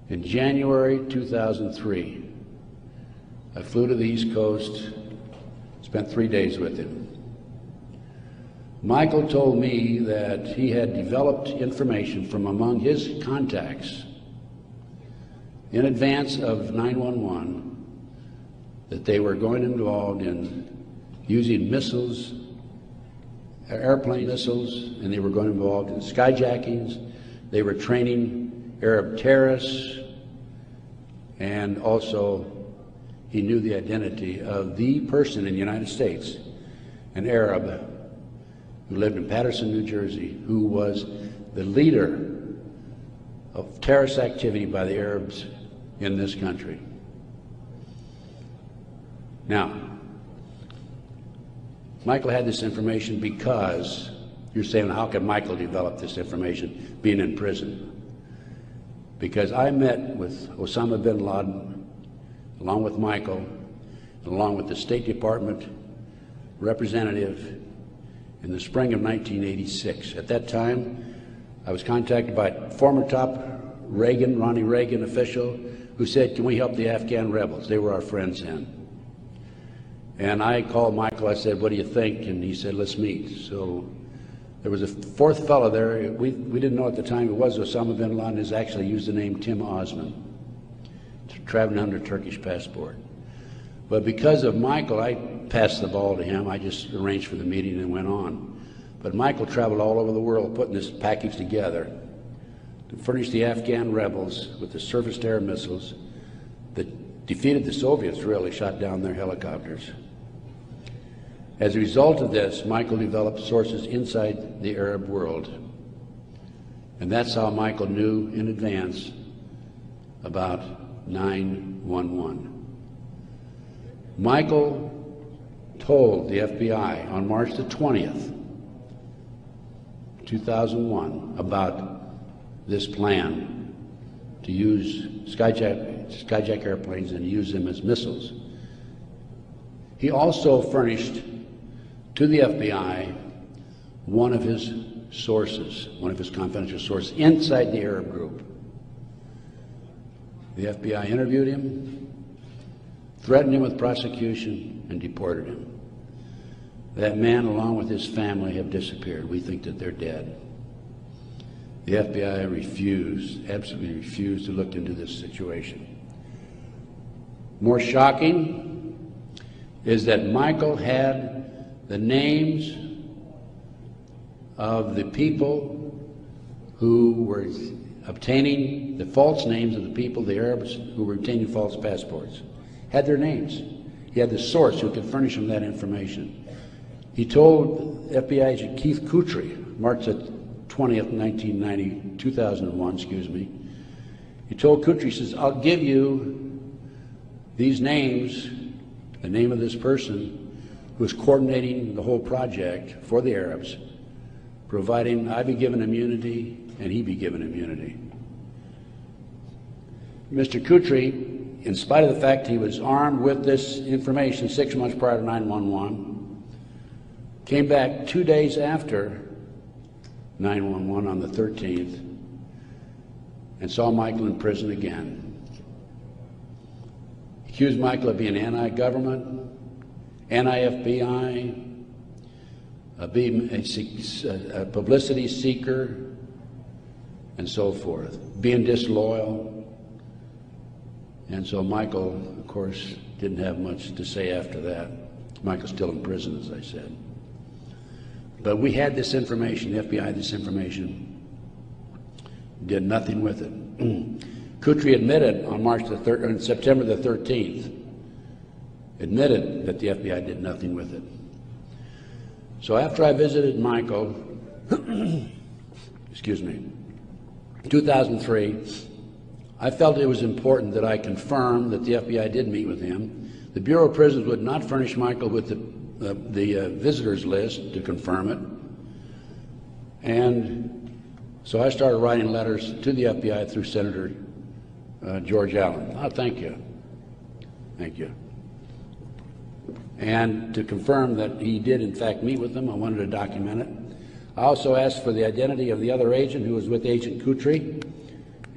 [SPEAKER 2] in January 2003. I flew to the East Coast, spent 3 days with him. Michael told me that he had developed information from among his contacts in advance of 9/11 that they were going involved in using missiles, airplane missiles, and they were going involved in skyjackings. They were training Arab terrorists, and also he knew the identity of the person in the United States, an Arab who lived in Paterson, New Jersey, who was the leader of terrorist activity by the Arabs in this country. Now, Michael had this information because, you're saying, how could Michael develop this information being in prison? Because I met with Osama bin Laden, along with Michael, along with the State Department representative in the spring of 1986. At that time, I was contacted by a former top Ronnie Reagan official who said, can we help the Afghan rebels? They were our friends then. And I called Michael, I said, what do you think? And he said, let's meet. So there was a fourth fellow there. We didn't know at the time it was Osama bin Laden. Has actually used the name Tim Osman, traveling under Turkish passport. But because of Michael, I passed the ball to him. I just arranged for the meeting and went on. But Michael traveled all over the world putting this package together to furnish the Afghan rebels with the surface-to-air missiles that defeated the Soviets, really, shot down their helicopters. As a result of this, Michael developed sources inside the Arab world. And that's how Michael knew in advance about 9/11. Michael told the FBI on March the 20th, 2001, about this plan to use skyjack airplanes and use them as missiles. He also furnished to the FBI one of his sources, one of his confidential sources inside the Arab group. The FBI interviewed him, threatened him with prosecution, and deported him. That man, along with his family, have disappeared. We think that they're dead. The FBI refused, absolutely refused to look into this situation. More shocking is that Michael had the names of the people who were obtaining the false names of the people, the Arabs who were obtaining false passports. Had their names. He had the source who could furnish him that information. He told FBI agent Keith Kutry, March 20th, 2001, he told Kutry, he says, I'll give you these names, the name of this person who was coordinating the whole project for the Arabs, providing I be given immunity and he be given immunity. Mr. Kutry, in spite of the fact he was armed with this information 6 months prior to 9/11, came back 2 days after 9/11 on the 13th and saw Michael in prison again. He accused Michael of being anti-government, anti-FBI, being a publicity seeker, and so forth, being disloyal. And so Michael, of course, didn't have much to say after that. Michael's still in prison, as I said. But we had this information, the FBI had this information, did nothing with it. Kutry admitted on September the 13th, admitted that the FBI did nothing with it. So after I visited Michael, 2003, I felt it was important that I confirm that the FBI did meet with him. The Bureau of Prisons would not furnish Michael with the visitors list to confirm it. And so I started writing letters to the FBI through Senator George Allen. Oh, thank you. Thank you. And to confirm that he did in fact meet with them, I wanted to document it. I also asked for the identity of the other agent who was with Agent Kutry.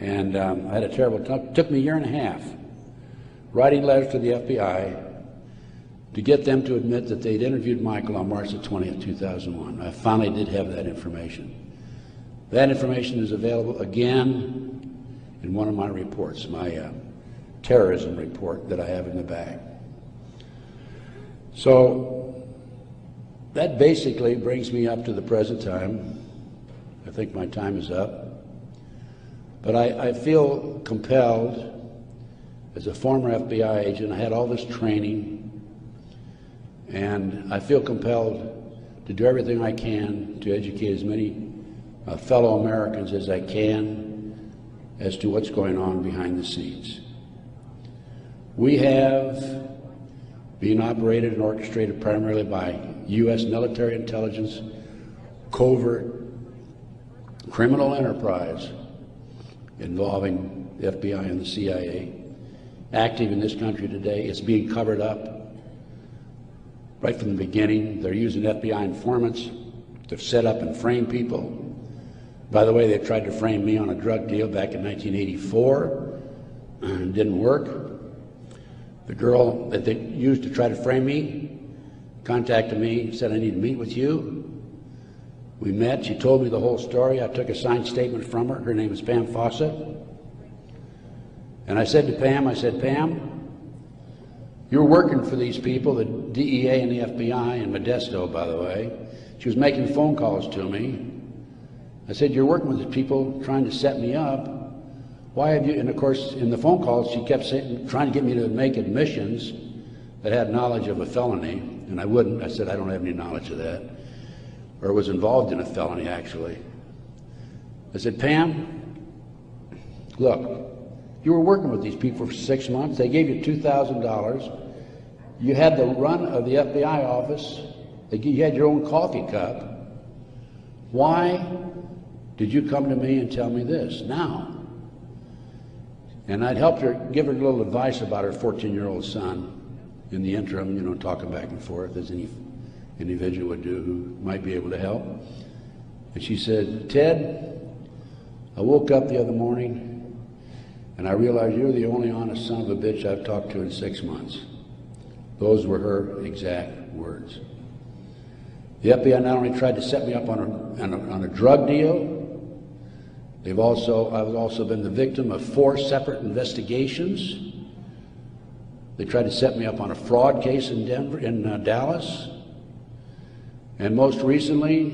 [SPEAKER 2] And I had a terrible time. It took me a year and a half writing letters to the FBI to get them to admit that they'd interviewed Michael on March the 20th, 2001. I finally did have that information. That information is available again in one of my reports, my terrorism report that I have in the bag. So that basically brings me up to the present time. I think my time is up. But I feel compelled, as a former FBI agent, I had all this training, and I feel compelled to do everything I can to educate as many fellow Americans as I can as to what's going on behind the scenes. We have been operated and orchestrated primarily by U.S. military intelligence, covert criminal enterprise involving the FBI and the CIA, active in this country today. It's being covered up right from the beginning. They're using FBI informants to set up and frame people. By the way, they tried to frame me on a drug deal back in 1984. It didn't work. The girl that they used to try to frame me contacted me, said, I need to meet with you. We met. She told me the whole story. I took a signed statement from her. Her name is Pam Fawcett. And I said to Pam, Pam, you're working for these people, the DEA and the FBI, and Modesto, by the way. She was making phone calls to me. I said, you're working with these people trying to set me up. Why have you, and of course, in the phone calls, she kept saying, trying to get me to make admissions that had knowledge of a felony, and I wouldn't. I said, I don't have any knowledge of that, or was involved in a felony, actually. I said, Pam, look, you were working with these people for 6 months. They gave you $2,000. You had the run of the FBI office. You had your own coffee cup. Why did you come to me and tell me this now? And I'd helped her, give her a little advice about her 14-year-old son in the interim, you know, talking back and forth as any individual would do who might be able to help. And she said, Ted, I woke up the other morning and I realized you're the only honest son of a bitch I've talked to in 6 months. Those were her exact words. The FBI not only tried to set me up on a drug deal, I've also been the victim of 4 separate investigations. They tried to set me up on a fraud case in Dallas. And most recently,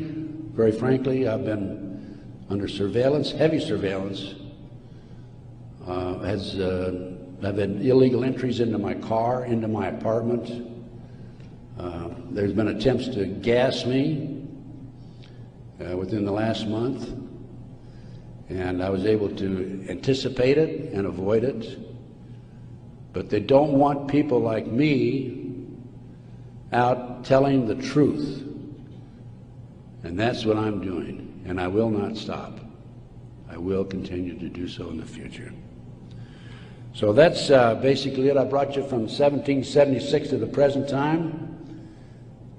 [SPEAKER 2] very frankly, I've been under surveillance, heavy surveillance. I've had illegal entries into my car, into my apartment. There's been attempts to gas me within the last month. And I was able to anticipate it and avoid it. But they don't want people like me out telling the truth. And that's what I'm doing. And I will not stop. I will continue to do so in the future. So that's basically it. I brought you from 1776 to the present time.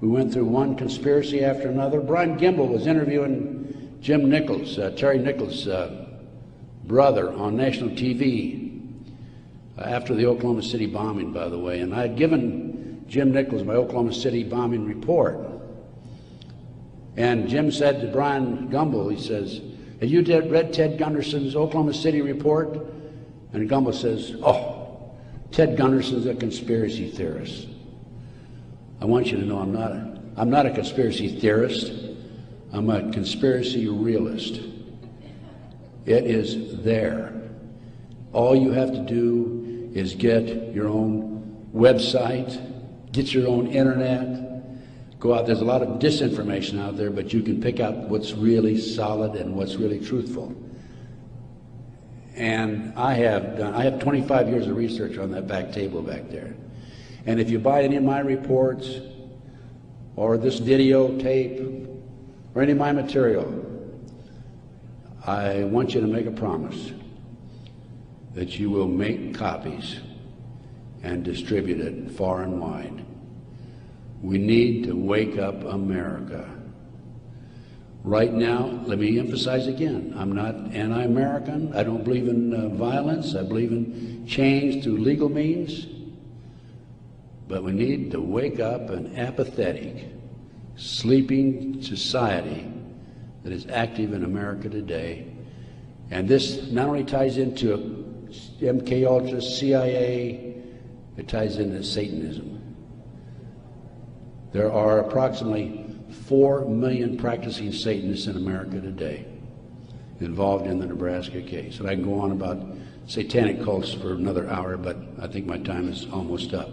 [SPEAKER 2] We went through one conspiracy after another. Brian Gimble was interviewing Jim Nichols, Terry Nichols' brother, on national TV after the Oklahoma City bombing, by the way. And I had given Jim Nichols my Oklahoma City bombing report. And Jim said to Brian Gumble, he says, have you read Ted Gunderson's Oklahoma City report? And Gumble says, oh, Ted Gunderson's a conspiracy theorist. I want you to know I'm not a conspiracy theorist. I'm a conspiracy realist. It is there. All you have to do is get your own website, get your own internet, go out. There's a lot of disinformation out there, but you can pick out what's really solid and what's really truthful. And I have 25 years of research on that back table back there. And if you buy any of my reports or this videotape or any of my material, I want you to make a promise that you will make copies and distribute it far and wide. We need to wake up America. Right now, let me emphasize again, I'm not anti-American. I don't believe in violence. I believe in change through legal means. But we need to wake up an apathetic, sleeping society that is active in America today. And this not only ties into MK Ultra, CIA, it ties into Satanism. There are approximately 4 million practicing Satanists in America today involved in the Nebraska case. And I can go on about satanic cults for another hour, but I think my time is almost up.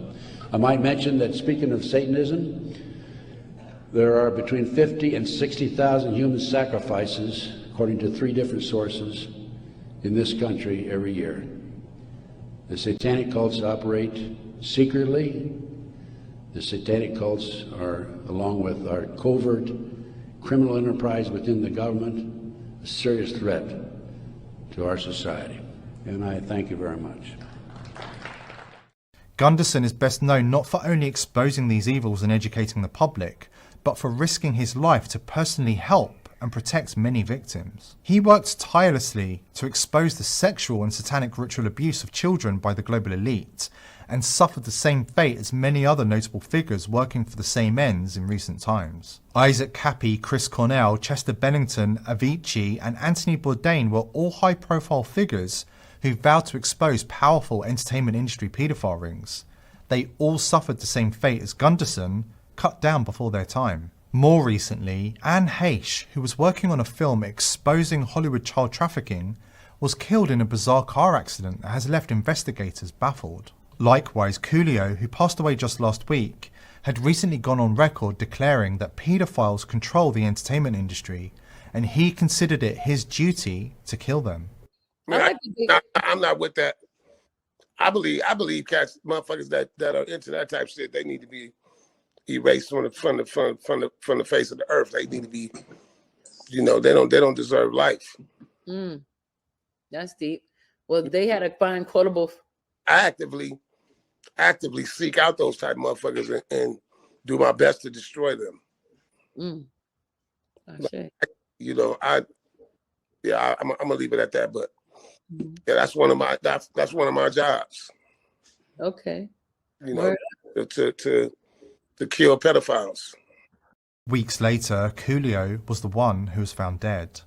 [SPEAKER 2] I might mention that, speaking of Satanism, there are between 50 and 60,000 human sacrifices, according to 3 different sources, in this country every year. The satanic cults operate secretly. The satanic cults are, along with our covert criminal enterprise within the government, a serious threat to our society. And I thank you very much.
[SPEAKER 1] Gunderson is best known not for only exposing these evils and educating the public, but for risking his life to personally help and protect many victims. He worked tirelessly to expose the sexual and satanic ritual abuse of children by the global elite, and suffered the same fate as many other notable figures working for the same ends in recent times. Isaac Cappy, Chris Cornell, Chester Bennington, Avicii, and Anthony Bourdain were all high-profile figures who vowed to expose powerful entertainment industry paedophile rings. They all suffered the same fate as Gunderson, cut down before their time. More recently, Anne Heche, who was working on a film exposing Hollywood child trafficking, was killed in a bizarre car accident that has left investigators baffled. Likewise, Coolio, who passed away just last week, had recently gone on record declaring that paedophiles control the entertainment industry, and he considered it his duty to kill them.
[SPEAKER 3] I'm not with that. I believe cats, motherfuckers that are into that type of shit, they need to be erased from the face of the earth. They need to be, they don't deserve life.
[SPEAKER 4] That's deep. Well, they had to find quotable.
[SPEAKER 3] Actively seek out those type of motherfuckers and do my best to destroy them. I'm gonna leave it at that. But yeah, that's one of my jobs.
[SPEAKER 4] Okay.
[SPEAKER 3] To kill pedophiles.
[SPEAKER 1] Weeks later, Coolio was the one who was found dead.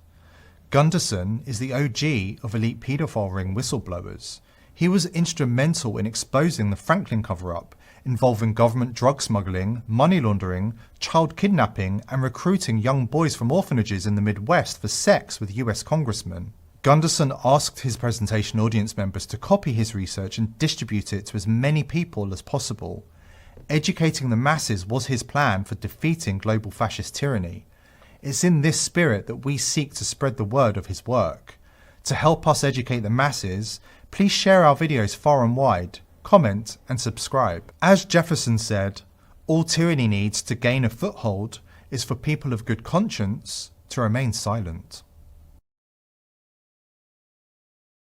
[SPEAKER 1] Gunderson is the OG of elite paedophile ring whistleblowers. He was instrumental in exposing the Franklin cover-up, involving government drug smuggling, money laundering, child kidnapping, and recruiting young boys from orphanages in the Midwest for sex with US congressmen. Gunderson asked his presentation audience members to copy his research and distribute it to as many people as possible. Educating the masses was his plan for defeating global fascist tyranny. It's in this spirit that we seek to spread the word of his work. To help us educate the masses, please share our videos far and wide, comment and subscribe. As Jefferson said, all tyranny needs to gain a foothold is for people of good conscience to remain silent.